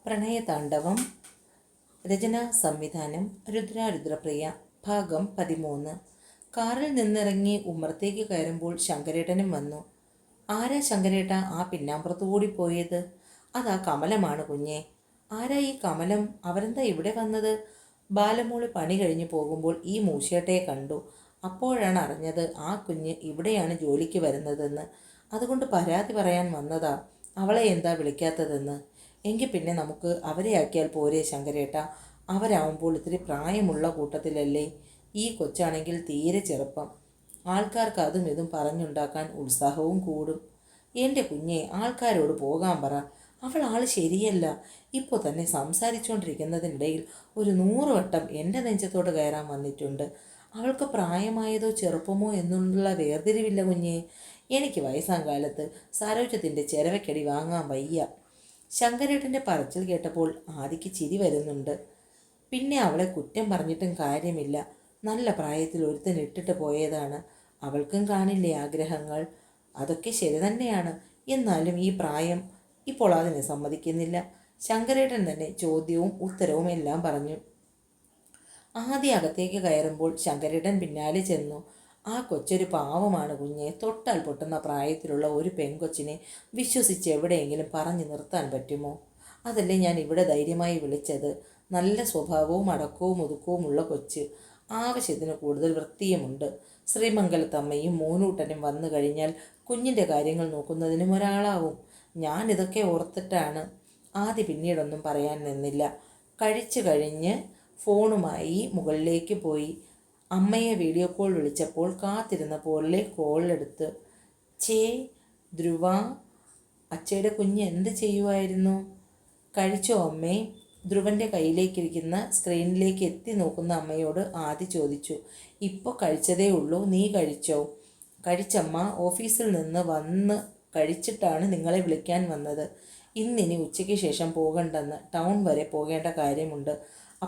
പ്രണയതാണ്ഡവം. രചന സംവിധാനം രുദ്രപ്രിയ. ഭാഗം 13. കാറിൽ നിന്നിറങ്ങി ഉമ്മറത്തേക്ക് കയറുമ്പോൾ ശങ്കരേട്ടനും വന്നു. ആരാ ശങ്കരേട്ട ആ പിന്നാമ്പുറത്തുകൂടി പോയത്? അതാ കമലമാണ് കുഞ്ഞെ. ആരാ ഈ കമലം? അവരെന്താ ഇവിടെ വന്നത്? ബാലമോള് പണി കഴിഞ്ഞു പോകുമ്പോൾ ഈ മൂശേട്ടയെ കണ്ടു. അപ്പോഴാണ് അറിഞ്ഞത് ആ കുഞ്ഞ് ഇവിടെയാണ് ജോലിക്ക് വരുന്നതെന്ന്. അതുകൊണ്ട് പരാതി പറയാൻ വന്നതാ. അവളെ എന്താ വിളിക്കാത്തതെന്ന്. എങ്കിൽ പിന്നെ നമുക്ക് അവരെ ആക്കിയാൽ പോരെ ശങ്കരേട്ട? അവരാവുമ്പോൾ ഇത്തിരി പ്രായമുള്ള കൂട്ടത്തിലല്ലേ. ഈ കൊച്ചാണെങ്കിൽ തീരെ ചെറുപ്പം. ആൾക്കാർക്ക് അതും ഇതും പറഞ്ഞുണ്ടാക്കാൻ ഉത്സാഹവും കൂടും. എൻ്റെ കുഞ്ഞെ, ആൾക്കാരോട് പോകാൻ പറ. അവൾ ആൾ ശരിയല്ല. ഇപ്പോൾ തന്നെ സംസാരിച്ചുകൊണ്ടിരിക്കുന്നതിനിടയിൽ ഒരു 100 വട്ടം എൻ്റെ നെഞ്ചത്തോട് കയറാൻ വന്നിട്ടുണ്ട്. അവൾക്ക് പ്രായമായതോ ചെറുപ്പമോ എന്നുള്ള വേർതിരിവില്ല കുഞ്ഞെ. എനിക്ക് വയസ്സാം കാലത്ത് സരോജത്തിൻ്റെ ചെരവക്കടി വാങ്ങാൻ വയ്യ. ശങ്കരേട്ടൻ്റെ പറച്ചിൽ കേട്ടപ്പോൾ ആദിക്ക് ചിരി വരുന്നുണ്ട്. പിന്നെ അവളെ കുറ്റം പറഞ്ഞിട്ടും കാര്യമില്ല. നല്ല പ്രായത്തിൽ ഒരുത്തൻ ഇട്ടിട്ട് പോയതാണ്. അവൾക്കും കാണില്ലേ ആഗ്രഹങ്ങൾ? അതൊക്കെ ശരി തന്നെയാണ്. എന്നാലും ഈ പ്രായം ഇപ്പോൾ അതിനെ സമ്മതിക്കുന്നില്ല. ശങ്കരേട്ടൻ തന്നെ ചോദ്യവും ഉത്തരവും എല്ലാം പറഞ്ഞു. ആദ്യം അകത്തേക്ക് കയറുമ്പോൾ ശങ്കരേട്ടൻ പിന്നാലെ ചെന്നു. ആ കൊച്ചൊരു പാവമാണ് കുഞ്ഞെ. തൊട്ടാൽ പൊട്ടുന്ന പ്രായത്തിലുള്ള ഒരു പെൺകൊച്ചിനെ വിശ്വസിച്ച് എവിടെയെങ്കിലും പറഞ്ഞു നിർത്താൻ പറ്റുമോ? അതല്ലേ ഞാൻ ഇവിടെ ധൈര്യമായി വിളിച്ചത്. നല്ല സ്വഭാവവും അടക്കവും ഒതുക്കവുമുള്ള കൊച്ച്. ആവശ്യത്തിന് കൂടുതൽ വൃത്തിയുമുണ്ട്. ശ്രീമംഗലത്തമ്മയും മൂന്നൂട്ടനും വന്നു കഴിഞ്ഞാൽ കുഞ്ഞിൻ്റെ കാര്യങ്ങൾ നോക്കുന്നതിനും ഒരാളാവും. ഞാനിതൊക്കെ ഓർത്തിട്ടാണ്. ആദ്യം പിന്നീടൊന്നും പറയാൻ നിന്നില്ല. കഴിച്ചു കഴിഞ്ഞ് ഫോണുമായി മുകളിലേക്ക് പോയി. അമ്മയെ വീഡിയോ കോൾ വിളിച്ചപ്പോൾ കാത്തിരുന്ന പോലെ കോളെടുത്ത്. ചേ ധ്രുവ, അച്ചയുടെ കുഞ്ഞ് എന്ത് ചെയ്യുമായിരുന്നു? കഴിച്ചോ അമ്മേ? ധ്രുവൻ്റെ കയ്യിലേക്കിരിക്കുന്ന സ്ക്രീനിലേക്ക് എത്തി നോക്കുന്ന അമ്മയോട് ആദ്യം ചോദിച്ചു. ഇപ്പോൾ കഴിച്ചതേ ഉള്ളൂ. നീ കഴിച്ചോ? കഴിച്ചമ്മ. ഓഫീസിൽ നിന്ന് വന്ന് കഴിച്ചിട്ടാണ് നിങ്ങളെ വിളിക്കാൻ വന്നത്. ഇന്നിനി ഉച്ചയ്ക്ക് ശേഷം പോകണ്ടെന്ന്. ടൗൺ വരെ പോകേണ്ട കാര്യമുണ്ട്.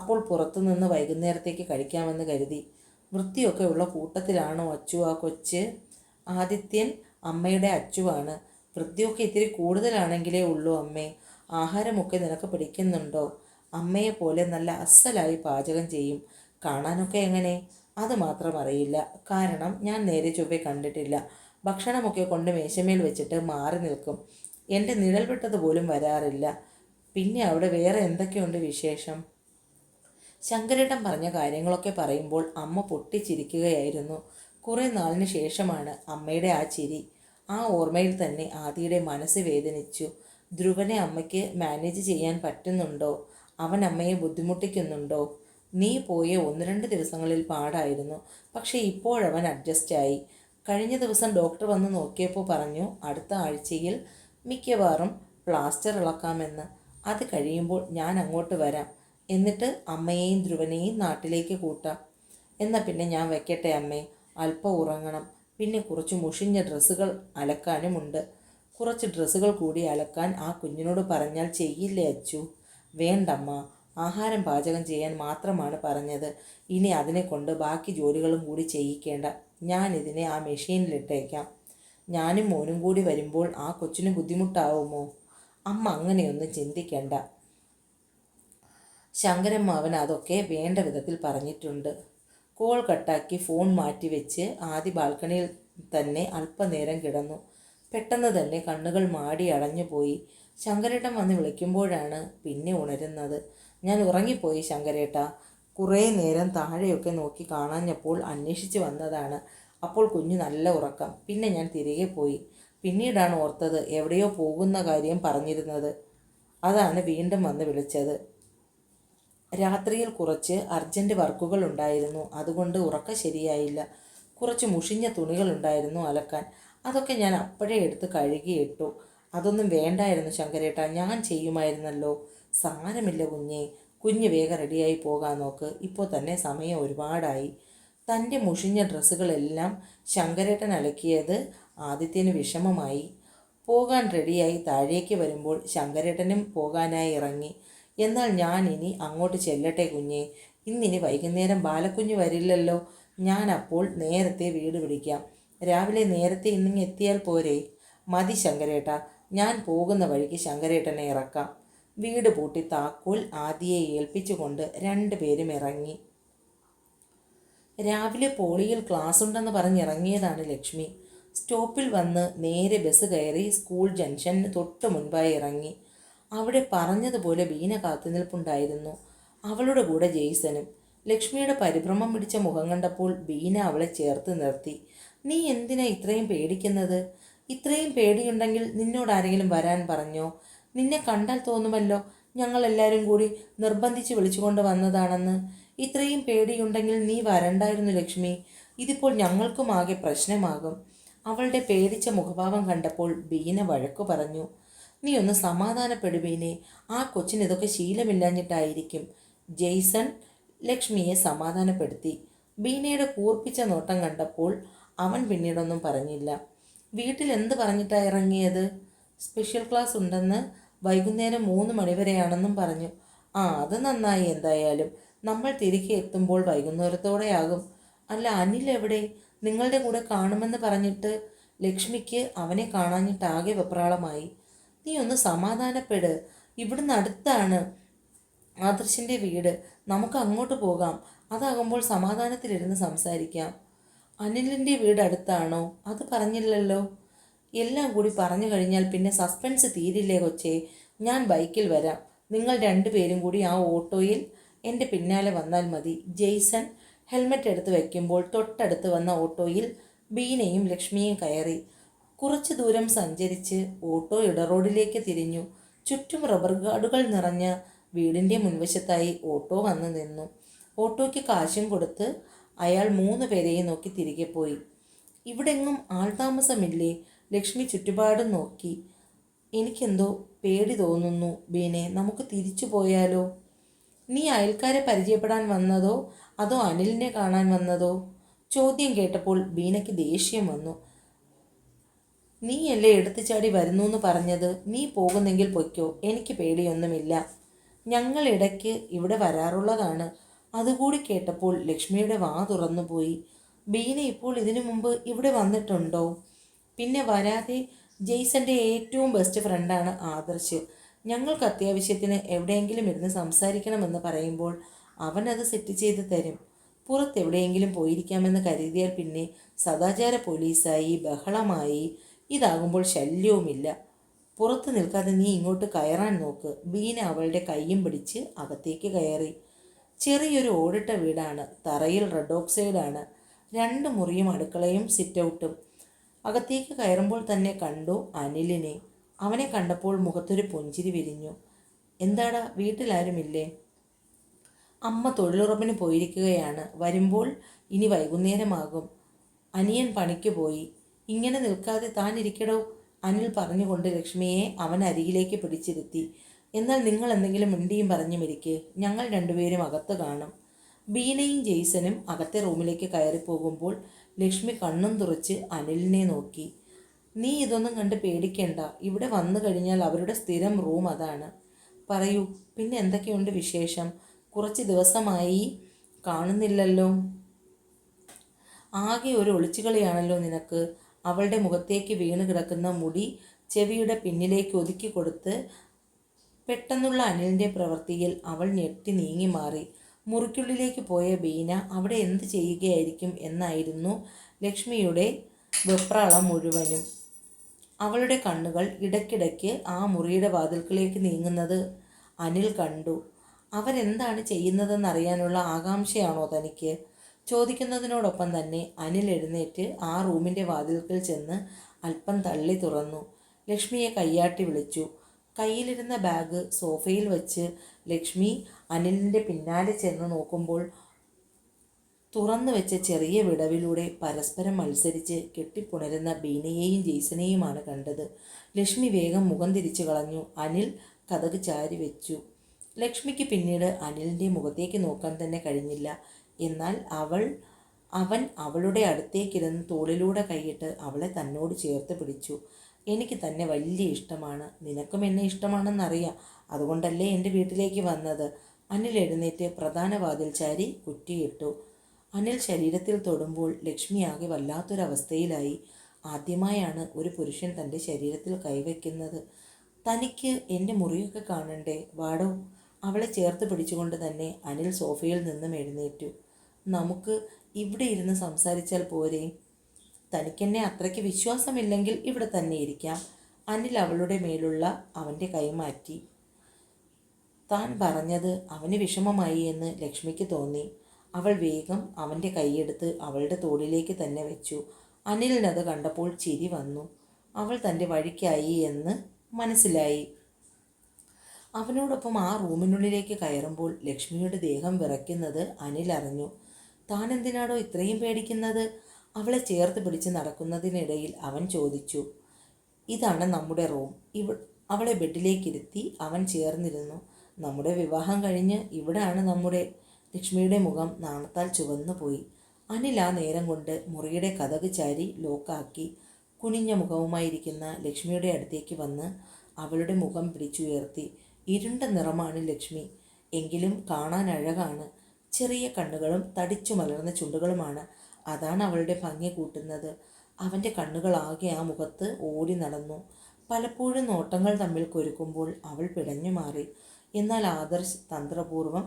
അപ്പോൾ പുറത്തുനിന്ന് വൈകുന്നേരത്തേക്ക് കഴിക്കാമെന്ന് കരുതി. വൃത്തിയൊക്കെ ഉള്ള കൂട്ടത്തിലാണോ അച്ചു ആ കൊച്ച്? ആദിത്യൻ അമ്മയുടെ അച്ചുവാണ്. വൃത്തിയൊക്കെ ഇത്തിരി കൂടുതലാണെങ്കിലേ ഉള്ളൂ അമ്മേ. ആഹാരമൊക്കെ നിനക്ക് പിടിക്കുന്നുണ്ടോ? അമ്മയെപ്പോലെ നല്ല അസ്സലായി പാചകം ചെയ്യും. കാണാനൊക്കെ എങ്ങനെ? അത് മാത്രം അറിയില്ല. കാരണം ഞാൻ നേരെ ചൊവ്വെ കണ്ടിട്ടില്ല. ഭക്ഷണമൊക്കെ കൊണ്ട് മേശമേൽ വെച്ചിട്ട് മാറി നിൽക്കും. എൻ്റെ നിഴൽ വിട്ടതുപോലും വരാറില്ല. പിന്നെ അവിടെ വേറെ എന്തൊക്കെയുണ്ട് വിശേഷം? ശങ്കരേട്ടൻ പറഞ്ഞ കാര്യങ്ങളൊക്കെ പറയുമ്പോൾ അമ്മ പൊട്ടിച്ചിരിക്കുകയായിരുന്നു. കുറേ നാളിന് ശേഷമാണ് അമ്മയുടെ ആ ചിരി. ആ ഓർമ്മയിൽ തന്നെ ആദിയുടെ മനസ്സ് വേദനിച്ചു. ധ്രുവനെ അമ്മയ്ക്ക് മാനേജ് ചെയ്യാൻ പറ്റുന്നുണ്ടോ? അവൻ അമ്മയെ ബുദ്ധിമുട്ടിക്കുന്നുണ്ടോ? നീ പോയ 1-2 ദിവസങ്ങളിൽ പാടായിരുന്നു. പക്ഷേ ഇപ്പോഴവൻ അഡ്ജസ്റ്റായി. കഴിഞ്ഞ ദിവസം ഡോക്ടർ വന്ന് നോക്കിയപ്പോൾ പറഞ്ഞു അടുത്ത ആഴ്ചയിൽ മിക്കവാറും പ്ലാസ്റ്റർ ഇളക്കാമെന്ന്. അത് കഴിയുമ്പോൾ ഞാൻ അങ്ങോട്ട് വരാം. എന്നിട്ട് അമ്മയെയും ധ്രുവനെയും നാട്ടിലേക്ക് കൂട്ടാം. എന്നാൽ പിന്നെ ഞാൻ വെക്കട്ടെ അമ്മേ. അല്പം ഉറങ്ങണം. പിന്നെ കുറച്ച് മുഷിഞ്ഞ ഡ്രസ്സുകൾ അലക്കാനുമുണ്ട്. കുറച്ച് ഡ്രസ്സുകൾ കൂടി അലക്കാൻ ആ കുഞ്ഞിനോട് പറഞ്ഞാൽ ചെയ്യില്ലേ അച്ചു? വേണ്ടമ്മ. ആഹാരം പാചകം ചെയ്യാൻ മാത്രമാണ് പറഞ്ഞത്. ഇനി അതിനെ കൊണ്ട് ബാക്കി ജോലികളും കൂടി ചെയ്യിക്കേണ്ട. ഞാനിതിനെ ആ മെഷീനിലിട്ടേക്കാം. ഞാനും മോനും കൂടി വരുമ്പോൾ ആ കൊച്ചിന് ബുദ്ധിമുട്ടാവുമോ? അമ്മ അങ്ങനെയൊന്നും ചിന്തിക്കണ്ട. ശങ്കരമ്മാവൻ അതൊക്കെ വേണ്ട വിധത്തിൽ പറഞ്ഞിട്ടുണ്ട്. കോൾ കട്ടാക്കി ഫോൺ മാറ്റിവെച്ച് ആദ്യ ബാൽക്കണിയിൽ തന്നെ അല്പനേരം കിടന്നു. പെട്ടെന്ന് തന്നെ കണ്ണുകൾ മാടി അടഞ്ഞുപോയി. ശങ്കരേട്ടൻ വന്ന് വിളിക്കുമ്പോഴാണ് പിന്നെ ഉണരുന്നത്. ഞാൻ ഉറങ്ങിപ്പോയി ശങ്കരേട്ട. കുറേ നേരം താഴെയൊക്കെ നോക്കി കാണാഞ്ഞപ്പോൾ അന്വേഷിച്ച് വന്നതാണ്. അപ്പോൾ കുഞ്ഞ് നല്ല ഉറക്കം. പിന്നെ ഞാൻ തിരികെ പോയി. പിന്നീടാണ് ഓർത്തത് എവിടെയോ പോകുന്ന കാര്യം പറഞ്ഞിരുന്നത്. അതാണ് വീണ്ടും വന്ന് വിളിച്ചത്. രാത്രിയിൽ കുറച്ച് അർജൻറ്റ് വർക്കുകൾ ഉണ്ടായിരുന്നു. അതുകൊണ്ട് ഉറക്കം ശരിയായില്ല. കുറച്ച് മുഷിഞ്ഞ തുണികളുണ്ടായിരുന്നു അലക്കാൻ. അതൊക്കെ ഞാൻ അപ്പോഴേ എടുത്ത് കഴുകിയിട്ടു. അതൊന്നും വേണ്ടായിരുന്നു ശങ്കരേട്ട, ഞാൻ ചെയ്യുമായിരുന്നല്ലോ. സാരമില്ല കുഞ്ഞേ. കുഞ്ഞ് വേഗം റെഡിയായി പോകാൻ നോക്ക്. ഇപ്പോൾ തന്നെ സമയം ഒരുപാടായി. തൻ്റെ മുഷിഞ്ഞ ഡ്രസ്സുകളെല്ലാം ശങ്കരേട്ടൻ അലക്കിയത് ആദിത്യന് വിഷമമായി. പോകാൻ റെഡിയായി താഴേക്ക് വരുമ്പോൾ ശങ്കരേട്ടനും പോകാനായി ഇറങ്ങി. എന്നാൽ ഞാൻ ഇനി അങ്ങോട്ട് ചെല്ലട്ടെ കുഞ്ഞേ. ഇന്നിനി വൈകുന്നേരം ബാലക്കുഞ്ഞ് വരില്ലല്ലോ. ഞാൻ അപ്പോൾ നേരത്തെ വീട് പിടിക്കാം. രാവിലെ നേരത്തെ എത്തിയാൽ പോരെ? മതി ശങ്കരേട്ട. ഞാൻ പോകുന്ന വഴിക്ക് ശങ്കരേട്ടനെ ഇറക്കാം. വീട് പൂട്ടി താക്കോൽ ആദിയെ ഏൽപ്പിച്ചുകൊണ്ട് രണ്ടുപേരും ഇറങ്ങി. രാവിലെ പോളിയിൽ ക്ലാസ് ഉണ്ടെന്ന് പറഞ്ഞിറങ്ങിയതാണ് ലക്ഷ്മി. സ്റ്റോപ്പിൽ വന്ന് നേരെ ബസ് കയറി സ്കൂൾ ജംഗ്ഷന് തൊട്ട് മുൻപായി ഇറങ്ങി. അവിടെ പറഞ്ഞതുപോലെ ബീന കാത്തുനിൽപ്പുണ്ടായിരുന്നു. അവളുടെ കൂടെ ജെയ്സനും. ലക്ഷ്മിയുടെ പരിഭ്രമം പിടിച്ച മുഖം കണ്ടപ്പോൾ ബീന അവളെ ചേർത്ത് നിർത്തി. നീ എന്തിനാ ഇത്രയും പേടിക്കുന്നത്? ഇത്രയും പേടിയുണ്ടെങ്കിൽ നിന്നോട് ആരെങ്കിലും വരാൻ പറഞ്ഞോ? നിന്നെ കണ്ടാൽ തോന്നുമല്ലോ ഞങ്ങളെല്ലാവരും കൂടി നിർബന്ധിച്ച് വിളിച്ചുകൊണ്ട് വന്നതാണെന്ന്. ഇത്രയും പേടിയുണ്ടെങ്കിൽ നീ വരണ്ടായിരുന്നു ലക്ഷ്മി. ഇതിപ്പോൾ ഞങ്ങൾക്കും ആകെ പ്രശ്നമാകും. അവളുടെ പേടിച്ച മുഖഭാവം കണ്ടപ്പോൾ ബീന വഴക്കു പറഞ്ഞു. നീ ഒന്ന് സമാധാനപ്പെടുവീനെ. ആ കൊച്ചിന് ഇതൊക്കെ ശീലമില്ലാഞ്ഞിട്ടായിരിക്കും. ജെയ്സൺ ലക്ഷ്മിയെ സമാധാനപ്പെടുത്തി. ബീനയുടെ കൂർപ്പിച്ച നോട്ടം കണ്ടപ്പോൾ അവൻ പിന്നീടൊന്നും പറഞ്ഞില്ല. വീട്ടിൽ എന്ത് പറഞ്ഞിട്ടാണ് ഇറങ്ങിയത്? സ്പെഷ്യൽ ക്ലാസ് ഉണ്ടെന്ന്, വൈകുന്നേരം 3 മണിവരെയാണെന്നും പറഞ്ഞു. അത് നന്നായി. എന്തായാലും നമ്മൾ തിരികെ എത്തുമ്പോൾ വൈകുന്നേരത്തോടെയാകും. അല്ല, അനിൽ എവിടെ? നിങ്ങളുടെ കൂടെ കാണുമെന്ന് പറഞ്ഞിട്ട്. ലക്ഷ്മിക്ക് അവനെ കാണാഞ്ഞിട്ടാകെ വെപ്രാളമായി. നീ ഒന്ന് സമാധാനപ്പെട്. ഇവിടുന്ന് അടുത്താണ് ആദർശിൻ്റെ വീട്. നമുക്ക് അങ്ങോട്ട് പോകാം. അതാകുമ്പോൾ സമാധാനത്തിലിരുന്ന് സംസാരിക്കാം. അനിലിൻ്റെ വീട് അടുത്താണോ? അത് പറഞ്ഞില്ലല്ലോ. എല്ലാം കൂടി പറഞ്ഞു കഴിഞ്ഞാൽ പിന്നെ സസ്പെൻസ് തീരില്ലേ കൊച്ചേ. ഞാൻ ബൈക്കിൽ വരാം. നിങ്ങൾ രണ്ടുപേരും കൂടി ആ ഓട്ടോയിൽ എൻ്റെ പിന്നാലെ വന്നാൽ മതി. ജെയ്സൺ ഹെൽമെറ്റ് എടുത്ത് വയ്ക്കുമ്പോൾ തൊട്ടടുത്ത് വന്ന ഓട്ടോയിൽ ബീനയും ലക്ഷ്മിയും കയറി. കുറച്ചു ദൂരം സഞ്ചരിച്ച് ഓട്ടോ ഇടറോഡിലേക്ക് തിരിഞ്ഞു. ചുറ്റും റബ്ബർ ഗാർഡുകൾ നിറഞ്ഞ വീടിൻ്റെ മുൻവശത്തായി ഓട്ടോ വന്നു നിന്നു. ഓട്ടോയ്ക്ക് കാശും കൊടുത്ത് അയാൾ 3 പേരെയും നോക്കി തിരികെ പോയി. ഇവിടെങ്ങും ആൾതാമസമില്ലേ? ലക്ഷ്മി ചുറ്റുപാടും നോക്കി. എനിക്കെന്തോ പേടി തോന്നുന്നു ബീനെ. നമുക്ക് തിരിച്ചു പോയാലോ? നീ അയൽക്കാരെ പരിചയപ്പെടാൻ വന്നതോ അതോ അനിലിനെ കാണാൻ വന്നതോ? ചോദ്യം കേട്ടപ്പോൾ ബീനയ്ക്ക് ദേഷ്യം വന്നു. നീയല്ലേ എടുത്തു ചാടി വരുന്നു എന്ന് പറഞ്ഞത്? നീ പോകുന്നെങ്കിൽ പൊയ്ക്കോ. എനിക്ക് പേടിയൊന്നുമില്ല. ഞങ്ങൾ ഇടയ്ക്ക് ഇവിടെ വരാറുള്ളതാണ്. അതുകൂടി കേട്ടപ്പോൾ ലക്ഷ്മിയുടെ വാ തുറന്നുപോയി. ബീന ഇപ്പോൾ ഇതിനു മുമ്പ് ഇവിടെ വന്നിട്ടുണ്ടോ? പിന്നെ വരാതെ. ജെയ്സൻ്റെ ഏറ്റവും ബെസ്റ്റ് ഫ്രണ്ടാണ് ആദർശ്. ഞങ്ങൾക്ക് അത്യാവശ്യത്തിന് എവിടെയെങ്കിലും ഇരുന്ന് സംസാരിക്കണമെന്ന് പറയുമ്പോൾ അവനത് സെറ്റ് ചെയ്ത് തരും. പുറത്തെവിടെയെങ്കിലും പോയിരിക്കാമെന്ന് കരുതിയാൽ പിന്നെ സദാചാര പോലീസായി ബഹളമായി. ഇതാകുമ്പോൾ ശല്യവുമില്ല. പുറത്ത് നിൽക്കാതെ നീ ഇങ്ങോട്ട് കയറാൻ നോക്ക്. ബീന അവളുടെ കൈയും പിടിച്ച് അകത്തേക്ക് കയറി. ചെറിയൊരു ഓടിട്ട വീടാണ്. തറയിൽ റെഡ് ഓക്സൈഡാണ്. 2 മുറിയും അടുക്കളയും സിറ്റൗട്ടും. അകത്തേക്ക് കയറുമ്പോൾ തന്നെ കണ്ടു അനിലിനെ. അവനെ കണ്ടപ്പോൾ മുഖത്തൊരു പുഞ്ചിരി വിരിഞ്ഞു. എന്താടാ, വീട്ടിലാരുമില്ലേ? അമ്മ തൊഴിലുറപ്പിന് പോയിരിക്കുകയാണ്. വരുമ്പോൾ ഇനി വൈകുന്നേരമാകും. അനിയൻ പണിക്ക് പോയി. ഇങ്ങനെ നിൽക്കാതെ താൻ ഇരിക്കടോ, അനിൽ പറഞ്ഞുകൊണ്ട് ലക്ഷ്മിയെ അവൻ അരികിലേക്ക് പിടിച്ചിരുത്തി. എന്നാൽ നിങ്ങൾ എന്തെങ്കിലും മിണ്ടിയും പറഞ്ഞും ഇരിക്കെ. ഞങ്ങൾ രണ്ടുപേരും അകത്ത് കാണും. ബീനയും ജെയ്സനും അകത്തെ റൂമിലേക്ക് കയറിപ്പോകുമ്പോൾ ലക്ഷ്മി കണ്ണും തുറച്ച് അനിലിനെ നോക്കി. നീ ഇതൊന്നും കണ്ട് പേടിക്കേണ്ട. ഇവിടെ വന്നു കഴിഞ്ഞാൽ അവരുടെ സ്ഥിരം റൂം അതാണ്. പറയൂ, പിന്നെ എന്തൊക്കെയുണ്ട് വിശേഷം? കുറച്ച് ദിവസമായി കാണുന്നില്ലല്ലോ. ആകെ ഒരു ഒളിച്ചുകളിയാണല്ലോ നിനക്ക്. അവളുടെ മുഖത്തേക്ക് വീണ് കിടക്കുന്ന മുടി ചെവിയുടെ പിന്നിലേക്ക് ഒതുക്കി കൊടുത്ത് പെട്ടെന്നുള്ള അനിലിൻ്റെ പ്രവൃത്തിയിൽ അവൾ ഞെട്ടി നീങ്ങി മാറി. മുറിക്കുള്ളിലേക്ക് പോയ ബീന അവിടെ എന്ത് ചെയ്യുകയായിരിക്കും എന്നായിരുന്നു ലക്ഷ്മിയുടെ വെപ്രാളം മുഴുവനും. അവളുടെ കണ്ണുകൾ ഇടയ്ക്കിടയ്ക്ക് ആ മുറിയുടെ വാതിൽക്കലേക്ക് നീങ്ങുന്നത് അനിൽ കണ്ടു. അവരെന്താണ് ചെയ്യുന്നതെന്നറിയാനുള്ള ആകാംക്ഷയാണോ തനിക്ക്? ചോദിക്കുന്നതിനോടൊപ്പം തന്നെ അനിൽ എഴുന്നേറ്റ് ആ റൂമിൻ്റെ വാതിൽക്കൽ ചെന്ന് അല്പം തള്ളി തുറന്നു. ലക്ഷ്മിയെ കയ്യാട്ടി വിളിച്ചു. കയ്യിലിരുന്ന ബാഗ് സോഫയിൽ വെച്ച് ലക്ഷ്മി അനിലിൻ്റെ പിന്നാലെ ചെന്ന് നോക്കുമ്പോൾ തുറന്നു വെച്ച ചെറിയ വിടവിലൂടെ പരസ്പരം മത്സരിച്ച് കെട്ടിപ്പുണരുന്ന ബീനയെയും ജെയ്സനെയുമാണ് കണ്ടത്. ലക്ഷ്മി വേഗം മുഖം തിരിച്ചു കളഞ്ഞു. അനിൽ കതക് ചാരി വെച്ചു. ലക്ഷ്മിക്ക് പിന്നീട് അനിലിൻ്റെ മുഖത്തേക്ക് നോക്കാൻ തന്നെ കഴിഞ്ഞില്ല. എന്നാൽ അവൻ അവളുടെ അടുത്തേക്കിരുന്ന് തോളിലൂടെ കൈയിട്ട് അവളെ തന്നോട് ചേർത്ത് പിടിച്ചു. എനിക്ക് തന്നെ വലിയ ഇഷ്ടമാണ്. നിനക്കും എന്നെ ഇഷ്ടമാണെന്നറിയാം. അതുകൊണ്ടല്ലേ എൻ്റെ വീട്ടിലേക്ക് വന്നത്. അനിൽ എഴുന്നേറ്റ് പ്രധാന വാതിൽ ചാരി കുറ്റിയിട്ടു. അനിൽ ശരീരത്തിൽ തൊടുമ്പോൾ ലക്ഷ്മി ആകെ വല്ലാത്തൊരവസ്ഥയിലായി. ആദ്യമായാണ് ഒരു പുരുഷൻ തൻ്റെ ശരീരത്തിൽ കൈവയ്ക്കുന്നത്. തനിക്ക് എൻ്റെ മുറിയൊക്കെ കാണണ്ടേ, വാടോ. അവളെ ചേർത്ത് പിടിച്ചുകൊണ്ട് തന്നെ അനിൽ സോഫയിൽ നിന്നും എഴുന്നേറ്റു. നമുക്ക് ഇവിടെ ഇരുന്ന് സംസാരിച്ചാൽ പോരെ? തനിക്കെന്നെ അത്രയ്ക്ക് വിശ്വാസമില്ലെങ്കിൽ ഇവിടെ തന്നെ ഇരിക്കാം. അനിൽ അവളുടെ മേലുള്ള അവൻ്റെ കൈ മാറ്റി. താൻ പറഞ്ഞത് അവന് വിഷമമായി എന്ന് ലക്ഷ്മിക്ക് തോന്നി. അവൾ വേഗം അവൻ്റെ കൈയെടുത്ത് അവളുടെ തോളിലേക്ക് തന്നെ വെച്ചു. അനിലിനത് കണ്ടപ്പോൾ ചിരി വന്നു. അവൾ തൻ്റെ വഴിക്കായി എന്ന് മനസ്സിലായി. അവനോടൊപ്പം ആ റൂമിനുള്ളിലേക്ക് കയറുമ്പോൾ ലക്ഷ്മിയുടെ ദേഹം വിറയ്ക്കുന്നത് അനിൽ അറിഞ്ഞു. താൻ എന്തിനാണോ ഇത്രയും പേടിക്കുന്നത്? അവളെ ചേർത്ത് പിടിച്ച് നടക്കുന്നതിനിടയിൽ അവൻ ചോദിച്ചു. ഇതാണ് നമ്മുടെ റൂം. അവളെ ബെഡിലേക്കിരുത്തി അവൻ ചേർന്നിരുന്നു. നമ്മുടെ വിവാഹം കഴിഞ്ഞ് ഇവിടാണ് നമ്മുടെ. ലക്ഷ്മിയുടെ മുഖം നാണത്താൽ ചുവന്നു പോയി. അനിൽ ആ നേരം കൊണ്ട് മുറിയുടെ കതക് ചാരി ലോക്കാക്കി. കുനിഞ്ഞ മുഖവുമായിരിക്കുന്ന ലക്ഷ്മിയുടെ അടുത്തേക്ക് വന്ന് അവളുടെ മുഖം പിടിച്ചുയർത്തി. ഇരുണ്ട നിറമാണ് ലക്ഷ്മി, എങ്കിലും കാണാൻ അഴകാണ്. ചെറിയ കണ്ണുകളും തടിച്ചു മലർന്ന ചുണ്ടുകളുമാണ്. അതാണ് അവളുടെ ഭംഗി കൂട്ടുന്നത്. അവൻ്റെ കണ്ണുകളാകെ ആ മുഖത്ത് ഓടി നടന്നു. പലപ്പോഴും നോട്ടങ്ങൾ തമ്മിൽ കൊരുക്കുമ്പോൾ അവൾ പിടഞ്ഞു മാറി. എന്നാൽ ആദർശ് തന്ത്രപൂർവം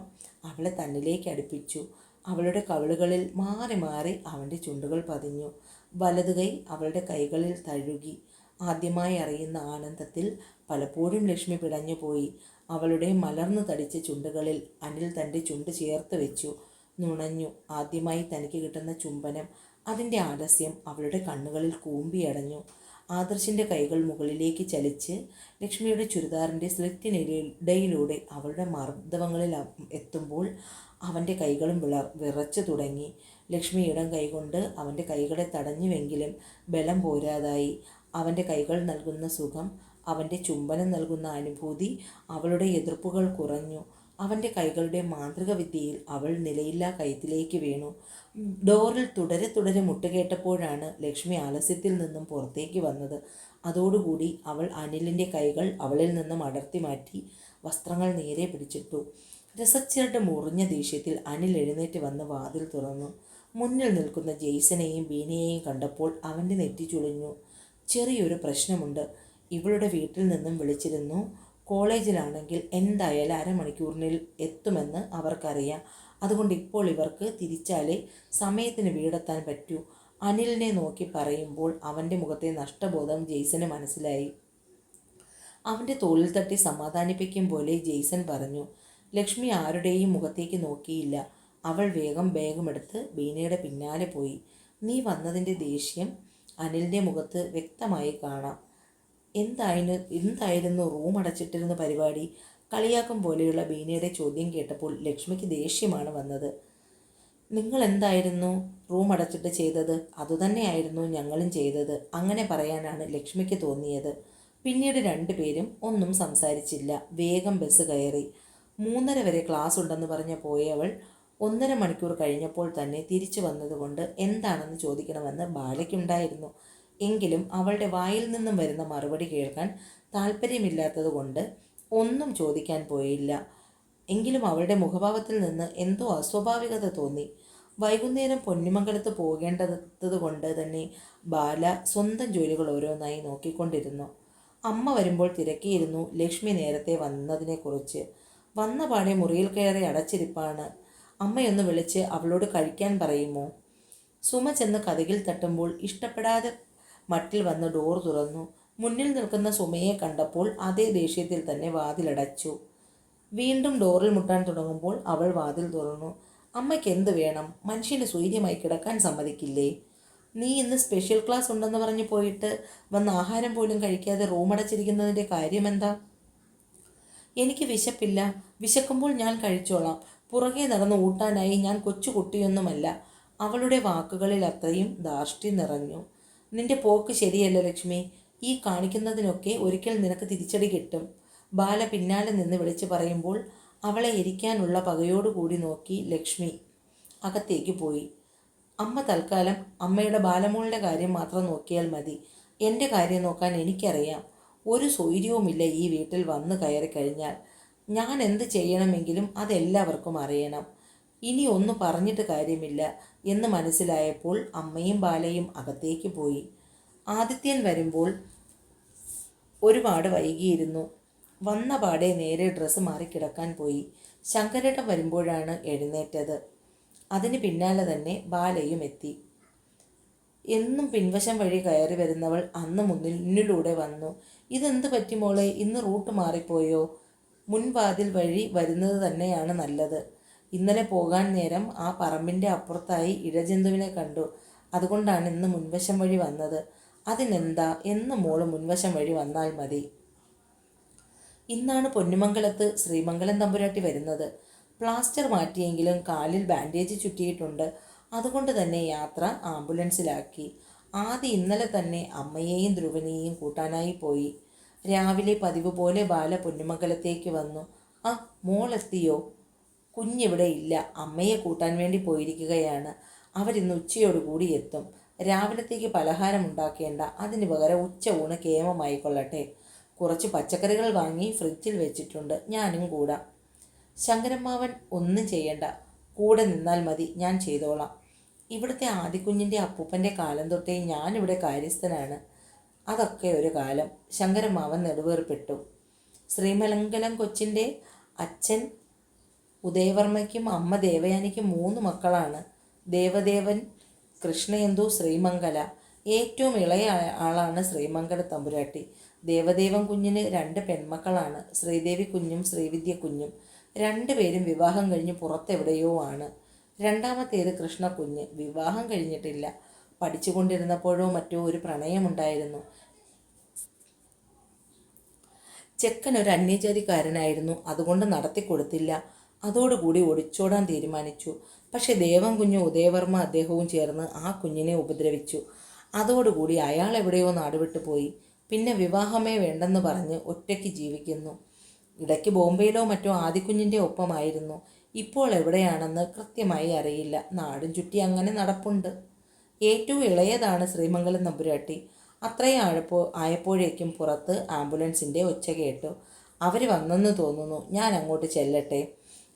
അവളെ തന്നിലേക്ക് അടുപ്പിച്ചു. അവളുടെ കവിളുകളിൽ മാറി മാറി അവൻ്റെ ചുണ്ടുകൾ പതിഞ്ഞു. വലതു കൈ അവളുടെ കൈകളിൽ തഴുകി. ആദ്യമായി അറിയുന്ന ആനന്ദത്തിൽ പലപ്പോഴും ലക്ഷ്മി പിടഞ്ഞുപോയി. അവളുടെ മലർന്നു തടിച്ച ചുണ്ടുകളിൽ അനിൽ തൻ്റെ ചുണ്ട് ചേർത്ത് വെച്ചു. നുണഞ്ഞു. ആദ്യമായി തനിക്ക് കിട്ടുന്ന ചുംബനം. അതിൻ്റെ ആലസ്യം അവളുടെ കണ്ണുകളിൽ കൂമ്പിയടഞ്ഞു. ആദർശിൻ്റെ കൈകൾ മുകളിലേക്ക് ചലിച്ച് ലക്ഷ്മിയുടെ ചുരിദാറിൻ്റെ സ്ലിറ്റിനിടയിലൂടെ അവളുടെ മർദ്ദവങ്ങളിൽ എത്തുമ്പോൾ അവൻ്റെ കൈകളും വിറച്ചു തുടങ്ങി. ലക്ഷ്മി ഇടം കൈകൊണ്ട് അവൻ്റെ കൈകളെ തടഞ്ഞുവെങ്കിലും ബലം പോരാതായി. അവൻ്റെ കൈകൾ നൽകുന്ന സുഖം, അവൻ്റെ ചുംബനം നൽകുന്ന അനുഭൂതി, അവളുടെ എതിർപ്പുകൾ കുറഞ്ഞു. അവൻ്റെ കൈകളുടെ മാന്ത്രിക വിദ്യയിൽ അവൾ നിലയില്ലാ കയത്തിലേക്ക് വീണു. ഡോറിൽ തുടരെ മുട്ടുകേട്ടപ്പോഴാണ് ലക്ഷ്മി ആലസ്യത്തിൽ നിന്നും പുറത്തേക്ക് വന്നത്. അതോടുകൂടി അവൾ അനിലിൻ്റെ കൈകൾ അവളിൽ നിന്നും അടർത്തി മാറ്റി വസ്ത്രങ്ങൾ നേരെ പിടിച്ചിട്ടു. രസച്ചരുടെ മുറിഞ്ഞ ദേഷ്യത്തിൽ അനിൽ എഴുന്നേറ്റ് വന്ന് വാതിൽ തുറന്നു. മുന്നിൽ നിൽക്കുന്ന ജെയ്സനെയും ബീനയെയും കണ്ടപ്പോൾ അവൻ്റെ നെറ്റി ചുളിഞ്ഞു. ചെറിയൊരു പ്രശ്നമുണ്ട്. ഇവളുടെ വീട്ടിൽ നിന്നും വിളിച്ചിരുന്നു. കോളേജിലാണെങ്കിൽ എന്തായാലും അരമണിക്കൂറിനിൽ എത്തുമെന്ന് അവർക്കറിയാം. അതുകൊണ്ട് ഇപ്പോൾ ഇവർക്ക് തിരിച്ചാലേ സമയത്തിന് വീടെത്താൻ പറ്റൂ. അനിലിനെ നോക്കി പറയുമ്പോൾ അവൻ്റെ മുഖത്തെ നഷ്ടബോധം ജെയ്സന് മനസ്സിലായി. അവൻ്റെ തോളിൽ തട്ടി സമാധാനിപ്പിക്കും പോലെ ജെയ്സൺ പറഞ്ഞു. ലക്ഷ്മി ആരുടെയും മുഖത്തേക്ക് നോക്കിയില്ല. അവൾ വേഗം ബാഗുമെടുത്ത് ബീനയുടെ പിന്നാലെ പോയി. നീ വന്നതിൻ്റെ ദേഷ്യം അനിലിൻ്റെ മുഖത്ത് വ്യക്തമായി കാണാം. എന്തായിരുന്നു റൂം അടച്ചിട്ടിരുന്ന പരിപാടി? കളിയാക്കും പോലെയുള്ള ബീനയുടെ ചോദ്യം കേട്ടപ്പോൾ ലക്ഷ്മിക്ക് ദേഷ്യമാണ് വന്നത്. നിങ്ങൾ എന്തായിരുന്നു റൂം അടച്ചിട്ട് ചെയ്തത്? അതുതന്നെയായിരുന്നു ഞങ്ങളും ചെയ്തത്. അങ്ങനെ പറയാനാണ് ലക്ഷ്മിക്ക് തോന്നിയത്. പിന്നീട് രണ്ടുപേരും ഒന്നും സംസാരിച്ചില്ല. വേഗം ബസ് കയറി. 3:30 വരെ ക്ലാസ് ഉണ്ടെന്ന് പറഞ്ഞ് പോയവൾ 1.5 മണിക്കൂർ കഴിഞ്ഞപ്പോൾ തന്നെ തിരിച്ചു വന്നതുകൊണ്ട് എന്താണെന്ന് ചോദിക്കണമെന്ന് ബാലയ്ക്കുണ്ടായിരുന്നു. എങ്കിലും അവളുടെ വായിൽ നിന്നും വരുന്ന മറുപടി കേൾക്കാൻ താല്പര്യമില്ലാത്തതുകൊണ്ട് ഒന്നും ചോദിക്കാൻ പോയില്ല. എങ്കിലും അവളുടെ മുഖഭാവത്തിൽ നിന്ന് എന്തോ അസ്വാഭാവികത തോന്നി. വൈകുന്നേരം പൊന്നിമംഗലത്ത് പോകേണ്ടത് കൊണ്ട് തന്നെ ബാല സ്വന്തം ജോലികൾ ഓരോന്നായി നോക്കിക്കൊണ്ടിരുന്നു. അമ്മ വരുമ്പോൾ തിരക്കിയിരുന്നു ലക്ഷ്മി നേരത്തെ വന്നതിനെക്കുറിച്ച്. വന്ന പാടെ മുറിയിൽ കയറി അടച്ചിരിപ്പാണ്. അമ്മയൊന്ന് വിളിച്ച് അവളോട് കഴിക്കാൻ പറയുമോ? സുമ ചെന്ന് കതകിൽ തട്ടുമ്പോൾ ഇഷ്ടപ്പെടാതെ മട്ടിൽ വന്ന് ഡോർ തുറന്നു. മുന്നിൽ നിൽക്കുന്ന സുമയെ കണ്ടപ്പോൾ അതേ ദേഷ്യത്തിൽ തന്നെ വാതിലടച്ചു. വീണ്ടും ഡോറിൽ മുട്ടാൻ തുടങ്ങുമ്പോൾ അവൾ വാതിൽ തുറന്നു. അമ്മയ്ക്ക് എന്ത് വേണം? മനുഷ്യന് സ്വൈര്യമായി കിടക്കാൻ സമ്മതിക്കില്ലേ? നീ ഇന്ന് സ്പെഷ്യൽ ക്ലാസ് ഉണ്ടെന്ന് പറഞ്ഞ് പോയിട്ട് വന്ന് ആഹാരം പോലും കഴിക്കാതെ റൂമടച്ചിരിക്കുന്നതിൻ്റെ കാര്യമെന്താ? എനിക്ക് വിശപ്പില്ല. വിശക്കുമ്പോൾ ഞാൻ കഴിച്ചോളാം. പുറകെ നടന്ന് ഊട്ടാനായി ഞാൻ കൊച്ചുകുട്ടിയൊന്നുമല്ല. അവളുടെ വാക്കുകളിൽ അത്രയും ധാർഷ്ട്യം നിറഞ്ഞു. നിന്റെ പോക്ക് ശരിയല്ല ലക്ഷ്മി. ഈ കാണിക്കുന്നതിനൊക്കെ ഒരിക്കൽ നിനക്ക് തിരിച്ചടി കിട്ടും. ബാല പിന്നാലെ നിന്ന് വിളിച്ചു പറയുമ്പോൾ അവളെ എരിക്കാനുള്ള പകയോടുകൂടി നോക്കി ലക്ഷ്മി അകത്തേക്ക് പോയി. അമ്മ തൽക്കാലം അമ്മയുടെ ബാലമോളുടെ കാര്യം മാത്രം നോക്കിയാൽ മതി. എൻ്റെ കാര്യം നോക്കാൻ എനിക്കറിയാം. ഒരു സ്വൈര്യവുമില്ല ഈ വീട്ടിൽ വന്നു കയറി കഴിഞ്ഞാൽ. ഞാൻ എന്ത് ചെയ്യണമെങ്കിലും അതെല്ലാവർക്കും അറിയണം. ഇനി ഒന്നും പറഞ്ഞിട്ട് കാര്യമില്ല എന്ന് മനസ്സിലായപ്പോൾ അമ്മയും ബാലയും അകത്തേക്ക് പോയി. ആദിത്യൻ വരുമ്പോൾ ഒരുപാട് വൈകിയിരുന്നു. വന്ന പാടെ നേരെ ഡ്രസ്സ് മാറി കിടക്കാൻ പോയി. ശങ്കരേട്ടൻ വരുമ്പോഴാണ് എഴുന്നേറ്റത്. അതിന് പിന്നാലെ തന്നെ ബാലയും എത്തി. എന്നും പിൻവശം വഴി കയറി വരുന്നവൾ അന്ന് മുന്നിലൂടെ വന്നു. ഇതെന്ത് പറ്റി മോളെ, ഇന്ന് റൂട്ട് മാറിപ്പോയോ? മുൻവാതിൽ വഴി വരുന്നത് തന്നെയാണ് നല്ലത്. ഇന്നലെ പോകാൻ നേരം ആ പറമ്പിൻ്റെ അപ്പുറത്തായി ഇഴജന്തുവിനെ കണ്ടു. അതുകൊണ്ടാണ് ഇന്ന് മുൻവശം വഴി വന്നത്. അതിനെന്താ, എന്ന് മോള് മുൻവശം വഴി വന്നാൽ മതി. ഇന്നാണ് പൊന്നുമംഗലത്ത് ശ്രീമംഗലം തമ്പുരാട്ടി വരുന്നത്. പ്ലാസ്റ്റർ മാറ്റിയെങ്കിലും കാലിൽ ബാൻഡേജ് ചുറ്റിയിട്ടുണ്ട്. അതുകൊണ്ട് തന്നെ യാത്ര ആംബുലൻസിലാക്കി. ആദ്യം ഇന്നലെ തന്നെ അമ്മയെയും ധ്രുവനെയും കൂട്ടാനായി പോയി. രാവിലെ പതിവ് പോലെ ബാല പൊന്നുമംഗലത്തേക്ക് വന്നു. ആ, മോളെത്തിയോ? കുഞ്ഞിവിടെ ഇല്ല, അമ്മയെ കൂട്ടാൻ വേണ്ടി പോയിരിക്കുകയാണ്. അവരിന്ന് ഉച്ചയോടുകൂടി എത്തും. രാവിലത്തേക്ക് പലഹാരം ഉണ്ടാക്കേണ്ട, അതിന് പകരം ഉച്ച ഊണ് കേമമായിക്കൊള്ളട്ടെ. കുറച്ച് പച്ചക്കറികൾ വാങ്ങി ഫ്രിഡ്ജിൽ വെച്ചിട്ടുണ്ട്, ഞാനും കൂടാം. ശങ്കരമ്മാവൻ ഒന്നും ചെയ്യണ്ട, കൂടെ നിന്നാൽ മതി, ഞാൻ ചെയ്തോളാം. ഇവിടുത്തെ ആദിക്കുഞ്ഞിൻ്റെ അപ്പൂപ്പൻ്റെ കാലം തൊട്ടേ ഞാനിവിടെ കാര്യസ്ഥനാണ്. അതൊക്കെ ഒരു കാലം. ശങ്കരമ്മാവൻ നെടുവേർപ്പെട്ടു. ശ്രീമംഗലം കൊച്ചിൻ്റെ അച്ഛൻ ഉദയവർമ്മയ്ക്കും അമ്മ ദേവയാനിക്കും 3 മക്കളാണ്. ദേവദേവൻ, കൃഷ്ണയന്തു, ശ്രീമംഗല. ഏറ്റവും ഇളയ ആളാണ് ശ്രീമംഗല തമ്പുരാട്ടി. ദേവദേവൻ കുഞ്ഞിന് 2 പെൺമക്കളാണ്, ശ്രീദേവി കുഞ്ഞും ശ്രീവിദ്യ കുഞ്ഞും. 2 പേരും വിവാഹം കഴിഞ്ഞ് പുറത്തെവിടെയോ ആണ്. രണ്ടാമത്തേത് കൃഷ്ണക്കുഞ്ഞ്, വിവാഹം കഴിഞ്ഞിട്ടില്ല. പഠിച്ചുകൊണ്ടിരുന്നപ്പോഴോ മറ്റോ ഒരു പ്രണയമുണ്ടായിരുന്നു. ചെക്കൻ ഒരു അന്യജാതിക്കാരനായിരുന്നു, അതുകൊണ്ട് നടത്തിക്കൊടുത്തില്ല. അതോടുകൂടി ഒളിച്ചോടാൻ തീരുമാനിച്ചു. പക്ഷെ ദേവൻ കുഞ്ഞ് ഉദയവർമ്മ അദ്ദേഹവും ചേർന്ന് ആ കുഞ്ഞിനെ ഉപദ്രവിച്ചു. അതോടുകൂടി അയാൾ എവിടെയോ നാടുവിട്ടു പോയി. പിന്നെ വിവാഹമേ വേണ്ടെന്ന് പറഞ്ഞ് ഒറ്റയ്ക്ക് ജീവിക്കുന്നു. ഇടയ്ക്ക് ബോംബെയിലോ മറ്റോ ആദിക്കുഞ്ഞിൻ്റെ ഒപ്പമായിരുന്നു. ഇപ്പോൾ എവിടെയാണെന്ന് കൃത്യമായി അറിയില്ല. നാടും ചുറ്റി അങ്ങനെ നടപ്പുണ്ട്. ഏറ്റവും ഇളയതാണ് ശ്രീമംഗലം തമ്പുരാട്ടി. അത്രയും ആയപ്പോഴേക്കും പുറത്ത് ആംബുലൻസിൻ്റെ ഒച്ച കേട്ടു. അവർ വന്നെന്ന് തോന്നുന്നു, ഞാൻ അങ്ങോട്ട് ചെല്ലട്ടെ.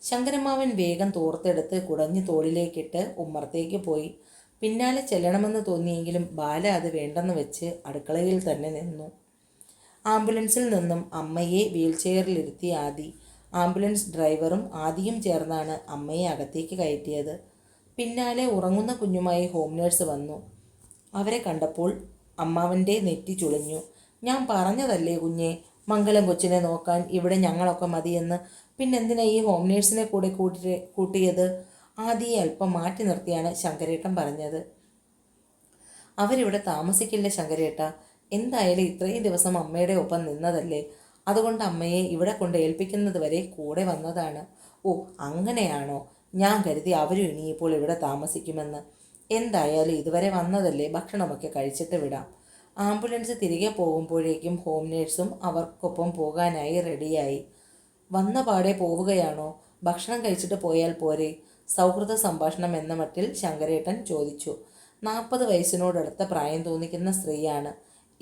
ശങ്കരമ്മാവൻ വേഗം തോർത്തെടുത്ത് കുടഞ്ഞ് തോളിലേക്കിട്ട് ഉമ്മറത്തേക്ക് പോയി. പിന്നാലെ ചെല്ലണമെന്ന് തോന്നിയെങ്കിലും ബാല അത് വേണ്ടെന്ന് വെച്ച് അടുക്കളയിൽ തന്നെ നിന്നു. ആംബുലൻസിൽ നിന്നും അമ്മയെ വീൽചെയറിലിരുത്തി ആദി. ആംബുലൻസ് ഡ്രൈവറും ആദിയും ചേർന്നാണ് അമ്മയെ അകത്തേക്ക് കയറ്റിയത്. പിന്നാലെ ഉറങ്ങുന്ന കുഞ്ഞുമായി ഹോം നേഴ്സ് വന്നു. അവരെ കണ്ടപ്പോൾ അമ്മാവൻ്റെ നെറ്റി ചുളിഞ്ഞു. ഞാൻ പറഞ്ഞതല്ലേ കുഞ്ഞെ, മംഗലം കൊച്ചിനെ നോക്കാൻ ഇവിടെ ഞങ്ങളൊക്കെ മതിയെന്ന്. പിന്നെന്തിനാ ഈ ഹോം നേഴ്സിനെ കൂടെ കൂട്ടിയത്? ആദിയെ അല്പം മാറ്റി നിർത്തിയാണ് ശങ്കരേട്ടൻ പറഞ്ഞത്. അവരിവിടെ താമസിക്കില്ല ശങ്കരേട്ട. എന്തായാലും ഇത്രയും ദിവസം അമ്മയുടെ ഒപ്പം നിന്നതല്ലേ, അതുകൊണ്ട് അമ്മയെ ഇവിടെ കൊണ്ട് ഏൽപ്പിക്കുന്നത് വരെ കൂടെ വന്നതാണ്. ഓ, അങ്ങനെയാണോ? ഞാൻ കരുതി അവരും ഇനിയിപ്പോൾ ഇവിടെ താമസിക്കുമെന്ന്. എന്തായാലും ഇതുവരെ വന്നതല്ലേ, ഭക്ഷണമൊക്കെ കഴിച്ചിട്ട് വിടാം. ആംബുലൻസ് തിരികെ പോകുമ്പോഴേക്കും ഹോം നേഴ്സും അവർക്കൊപ്പം പോകാനായി റെഡിയായി. വന്ന പാടെ പോവുകയാണോ? ഭക്ഷണം കഴിച്ചിട്ട് പോയാൽ പോരെ? സൗഹൃദ സംഭാഷണം എന്ന മട്ടിൽ ശങ്കരേട്ടൻ ചോദിച്ചു. 40 വയസ്സിനോടടുത്ത പ്രായം തോന്നിക്കുന്ന സ്ത്രീയാണ്.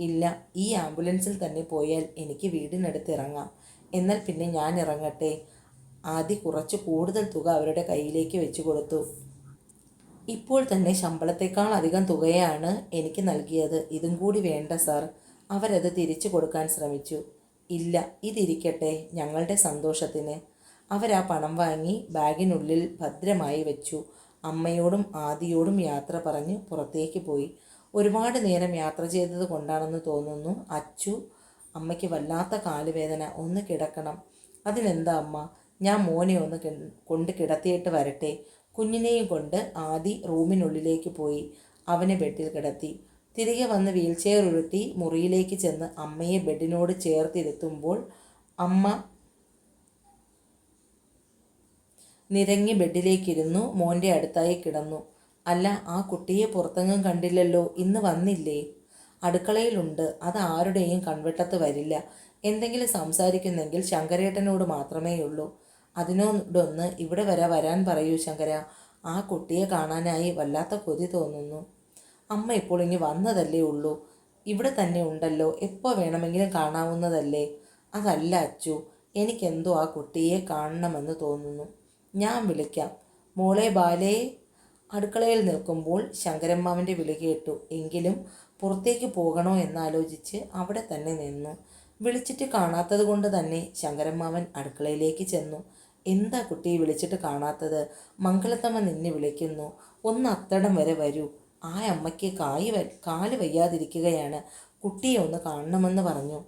ഇല്ല, ഈ ആംബുലൻസിൽ തന്നെ പോയാൽ എനിക്ക് വീടിനടുത്ത് ഇറങ്ങാം. എന്നാൽ പിന്നെ ഞാൻ ഇറങ്ങട്ടെ? ആദ്യ കുറച്ച് കൂടുതൽ തുക അവരുടെ കയ്യിലേക്ക് വെച്ചു കൊടുത്തു. ഇപ്പോൾ തന്നെ ശമ്പളത്തേക്കാൾ അധികം തുകയാണ് എനിക്ക് നൽകിയത്. ഇതും കൂടി വേണ്ട സാർ. അവരത് തിരിച്ചു കൊടുക്കാൻ ശ്രമിച്ചു. ഇല്ല, ഇതിരിക്കട്ടെ, ഞങ്ങളുടെ സന്തോഷത്തിന്. അവരാ പണം വാങ്ങി ബാഗിനുള്ളിൽ ഭദ്രമായി വെച്ചു. അമ്മയോടും ആദിയോടും യാത്ര പറഞ്ഞ് പുറത്തേക്ക് പോയി. ഒരുപാട് നേരം യാത്ര ചെയ്തത് കൊണ്ടാണെന്ന് തോന്നുന്നു അച്ചു അമ്മയ്ക്ക് വല്ലാത്ത കാലുവേദന. ഒന്ന് കിടക്കണം. അതിനെന്താ അമ്മ, ഞാൻ മോനെ ഒന്ന് കൊണ്ട് കിടത്തിയിട്ട് വരട്ടെ. കുഞ്ഞിനെയും കൊണ്ട് ആദി റൂമിനുള്ളിലേക്ക് പോയി. അവനെ ബെഡിൽ കിടത്തി. തിരികെ വന്ന് വീൽചെയർ ഉരുട്ടി മുറിയിലേക്ക് ചെന്ന് അമ്മയെ ബെഡിനോട് ചേർത്തിരുത്തുമ്പോൾ അമ്മ നിരങ്ങി ബെഡിലേക്കിരുന്നു. മോൻ്റെ അടുത്തായി കിടന്നു. അല്ല, ആ കുട്ടിയെ പുറത്തെങ്ങും കണ്ടില്ലല്ലോ, ഇന്ന് വന്നില്ലേ? അടുക്കളയിലുണ്ട്. അത് ആരുടെയും കൺവെട്ടത്ത് വരില്ല. എന്തെങ്കിലും സംസാരിക്കുന്നെങ്കിൽ ശങ്കരേട്ടനോട് മാത്രമേയുള്ളൂ. അതിനോടൊന്ന് ഇവിടെ വരാൻ പറയൂ ശങ്കര. ആ കുട്ടിയെ കാണാനായി വല്ലാത്ത കൊതി തോന്നുന്നു. അമ്മ ഇപ്പോൾ ഇനി വന്നതല്ലേ ഉള്ളൂ, ഇവിടെ തന്നെ ഉണ്ടല്ലോ, എപ്പോൾ വേണമെങ്കിലും കാണാവുന്നതല്ലേ. അതല്ല അച്ചു, എനിക്കെന്തോ ആ കുട്ടിയെ കാണണമെന്ന് തോന്നുന്നു. ഞാൻ വിളിക്കാം. മോളെ ബാലേ. അടുക്കളയിൽ നിൽക്കുമ്പോൾ ശങ്കരമ്മാവൻ്റെ വിളി കേട്ടു. എങ്കിലും പുറത്തേക്ക് പോകണോ എന്നാലോചിച്ച് അവിടെ തന്നെ നിന്നു. വിളിച്ചിട്ട് കാണാത്തത് കൊണ്ട് തന്നെ ശങ്കരമ്മാവൻ അടുക്കളയിലേക്ക് ചെന്നു. എന്താ കുട്ടിയെ വിളിച്ചിട്ട് കാണാത്തത്? മംഗളത്തമ്മ നിന്നെ വിളിക്കുന്നു, ഒന്ന് അത്തടം വരെ വരൂ. ആ അമ്മയ്ക്ക് കാല് വയ്യാതിരിക്കുകയാണ്, കുട്ടിയെ ഒന്ന് കാണണമെന്ന് പറഞ്ഞു.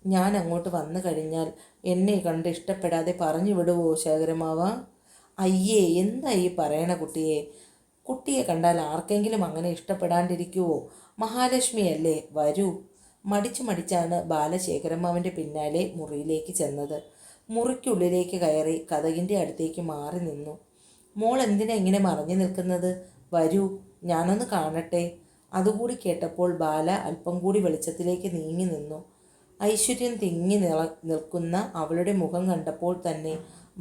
ഞാൻ അങ്ങോട്ട് വന്നു കഴിഞ്ഞാൽ എന്നെ കണ്ട് ഇഷ്ടപ്പെടാതെ പറഞ്ഞു വിടുവോ ശേഖരമാവ? അയ്യേ, എന്തായി പറയണ കുട്ടിയെ? കുട്ടിയെ കണ്ടാൽ ആർക്കെങ്കിലും അങ്ങനെ ഇഷ്ടപ്പെടാണ്ടിരിക്കുവോ? മഹാലക്ഷ്മിയല്ലേ, വരൂ. മടിച്ചാണ് ബാലശേഖരമ്മാവൻ്റെ പിന്നാലെ മുറിയിലേക്ക് ചെന്നത്. മുറിക്കുള്ളിലേക്ക് കയറി കതകിൻ്റെ അടുത്തേക്ക് മാറി നിന്നു. മോൾ എന്തിനാ ഇങ്ങനെ മറഞ്ഞു നിൽക്കുന്നത്? വരൂ, ഞാനൊന്ന് കാണട്ടെ. അതുകൂടി കേട്ടപ്പോൾ ബാല അല്പം കൂടി വെളിച്ചത്തിലേക്ക് നീങ്ങി നിന്നു. ഐശ്വര്യം തിങ്ങി നിൽക്കുന്ന അവളുടെ മുഖം കണ്ടപ്പോൾ തന്നെ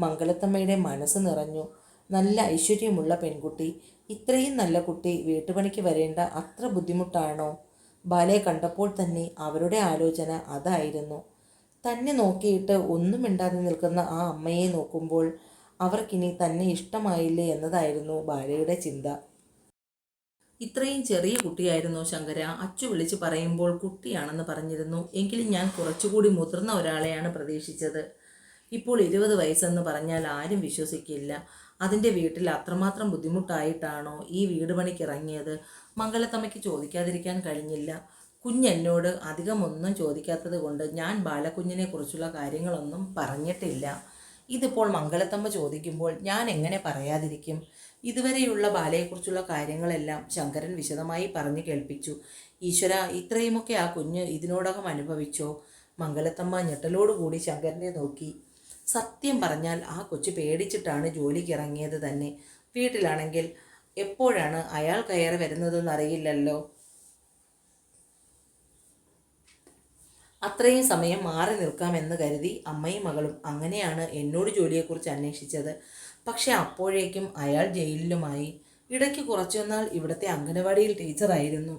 മംഗലത്തമ്മയുടെ മനസ്സ് നിറഞ്ഞു. നല്ല ഐശ്വര്യമുള്ള പെൺകുട്ടി, ഇത്രയും നല്ല കുട്ടി വീട്ടുപണിക്ക് വരേണ്ട അത്ര ബുദ്ധിമുട്ടാണോ? ബാലയെ കണ്ടപ്പോൾ തന്നെ അവരുടെ ആലോചന അതായിരുന്നു. തന്നെ നോക്കിയിട്ട് ഒന്നും മിണ്ടാതെ നിൽക്കുന്ന ആ അമ്മയെ നോക്കുമ്പോൾ അവർക്കിനി തന്നെ ഇഷ്ടമായില്ലേ എന്നതായിരുന്നു ബാലയുടെ ചിന്ത. ഇത്രയും ചെറിയ കുട്ടിയായിരുന്നു ശങ്കര? അച്ചു വിളിച്ച് പറയുമ്പോൾ കുട്ടിയാണെന്ന് പറഞ്ഞിരുന്നു. എങ്കിലും ഞാൻ കുറച്ചുകൂടി മുതിർന്ന ഒരാളെയാണ് പ്രതീക്ഷിച്ചത്. ഇപ്പോൾ 20 വയസ്സെന്ന് പറഞ്ഞാൽ ആരും വിശ്വസിക്കില്ല. അതിൻ്റെ വീട്ടിൽ അത്രമാത്രം ബുദ്ധിമുട്ടായിട്ടാണോ ഈ വീട് പണിക്ക് ഇറങ്ങിയത്? മംഗലത്തമ്മയ്ക്ക് ചോദിക്കാതിരിക്കാൻ കഴിഞ്ഞില്ല. കുഞ്ഞെന്നോട് അധികമൊന്നും ചോദിക്കാത്തത് കൊണ്ട് ഞാൻ ബാലക്കുഞ്ഞിനെ കുറിച്ചുള്ള കാര്യങ്ങളൊന്നും പറഞ്ഞിട്ടില്ല. ഇതിപ്പോൾ മംഗലത്തമ്മ ചോദിക്കുമ്പോൾ ഞാൻ എങ്ങനെ പറയാതിരിക്കും? ഇതുവരെയുള്ള ബാലയെക്കുറിച്ചുള്ള കാര്യങ്ങളെല്ലാം ശങ്കരൻ വിശദമായി പറഞ്ഞു കേൾപ്പിച്ചു. ഈശ്വര, ഇത്രയുമൊക്കെ ആ കുഞ്ഞ് ഇതിനോടകം അനുഭവിച്ചോ? മംഗലത്തമ്മ ഞെട്ടലോടുകൂടി ശങ്കരനെ നോക്കി. സത്യം പറഞ്ഞാൽ ആ കൊച്ചു പേടിച്ചിട്ടാണ് ജോലിക്ക് ഇറങ്ങിയത് തന്നെ. വീട്ടിലാണെങ്കിൽ എപ്പോഴാണ് അയാൾ കയറി വരുന്നതെന്നറിയില്ലല്ലോ. അത്രയും സമയം മാറി നിൽക്കാമെന്ന് കരുതി അമ്മയും മകളും അങ്ങനെയാണ് എന്നോട് ജോലിയെക്കുറിച്ച് അന്വേഷിച്ചത്. പക്ഷെ അപ്പോഴേക്കും അയാൾ ജയിലിലുമായി. ഇടയ്ക്ക് കുറച്ചുനാൾ ഇവിടുത്തെ അംഗനവാടിയിൽ ടീച്ചറായിരുന്നു.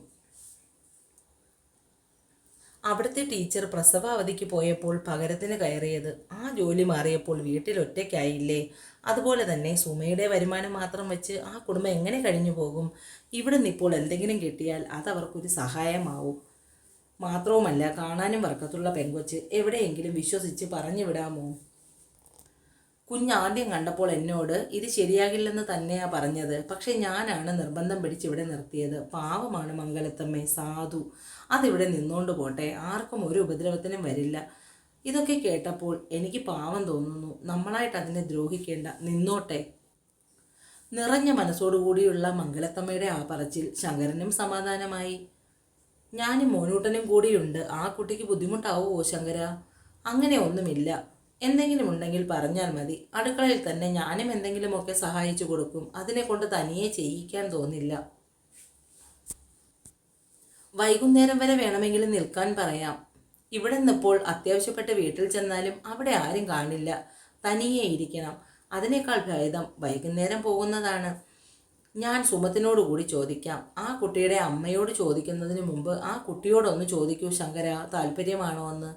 അവിടുത്തെ ടീച്ചർ പ്രസവ അവധിക്ക് പോയപ്പോൾ പകരത്തിന് കയറിയത്. ആ ജോലി മാറിയപ്പോൾ വീട്ടിൽ ഒറ്റയ്ക്കായില്ലേ? അതുപോലെ തന്നെ സുമയുടെ വരുമാനം മാത്രം വെച്ച് ആ കുടുംബം എങ്ങനെ കഴിഞ്ഞു പോകും? ഇവിടെ നിന്നിപ്പോൾ എന്തെങ്കിലും കിട്ടിയാൽ അതവർക്കൊരു സഹായമാവും. മാത്രവുമല്ല, കാണാനും വർക്കത്തുള്ള പെങ്കൊച്ച്, എവിടെയെങ്കിലും വിശ്വസിച്ച് പറഞ്ഞു വിടാമോ? കുഞ്ഞാദ്യം കണ്ടപ്പോൾ എന്നോട് ഇത് ശരിയാകില്ലെന്ന് തന്നെയാ പറഞ്ഞത്. പക്ഷെ ഞാനാണ് നിർബന്ധം പിടിച്ചിവിടെ നിർത്തിയത്. പാവമാണ് മംഗലത്തമ്മേ, സാധു. അതിവിടെ നിന്നോണ്ട് പോട്ടെ, ആർക്കും ഒരു ഉപദ്രവത്തിനും വരില്ല. ഇതൊക്കെ കേട്ടപ്പോൾ എനിക്ക് പാവം തോന്നുന്നു. നമ്മളായിട്ട് അതിനെ ദ്രോഹിക്കേണ്ട, നിന്നോട്ടെ. നിറഞ്ഞ മനസ്സോടുകൂടിയുള്ള മംഗലത്തമ്മയുടെ ആ പറച്ചിൽ ശങ്കരനും സമാധാനമായി. ഞാനും മോനൂട്ടനും കൂടിയുണ്ട്. ആ കുട്ടിക്ക് ബുദ്ധിമുട്ടാവുമോ ശങ്കര? അങ്ങനെ ഒന്നുമില്ല. എന്തെങ്കിലും ഉണ്ടെങ്കിൽ പറഞ്ഞാൽ മതി. അടുക്കളയിൽ തന്നെ ഞാനും എന്തെങ്കിലുമൊക്കെ സഹായിച്ചു കൊടുക്കും. അതിനെ കൊണ്ട് തനിയെ ചെയ്യിക്കാൻ തോന്നില്ല. വൈകുന്നേരം വരെ വേണമെങ്കിലും നിൽക്കാൻ പറയാം. ഇവിടെ നിന്നിപ്പോൾ അത്യാവശ്യപ്പെട്ട് വീട്ടിൽ ചെന്നാലും അവിടെ ആരും കാണില്ല. തനിയെ ഇരിക്കണം. അതിനേക്കാൾ ഭേദം വൈകുന്നേരം പോകുന്നതാണ്. ഞാൻ സുമത്തിനോടുകൂടി ചോദിക്കാം. ആ കുട്ടിയുടെ അമ്മയോട് ചോദിക്കുന്നതിന് മുമ്പ് ആ കുട്ടിയോടൊന്ന് ചോദിക്കൂ ശങ്കര, താല്പര്യമാണോ എന്ന്.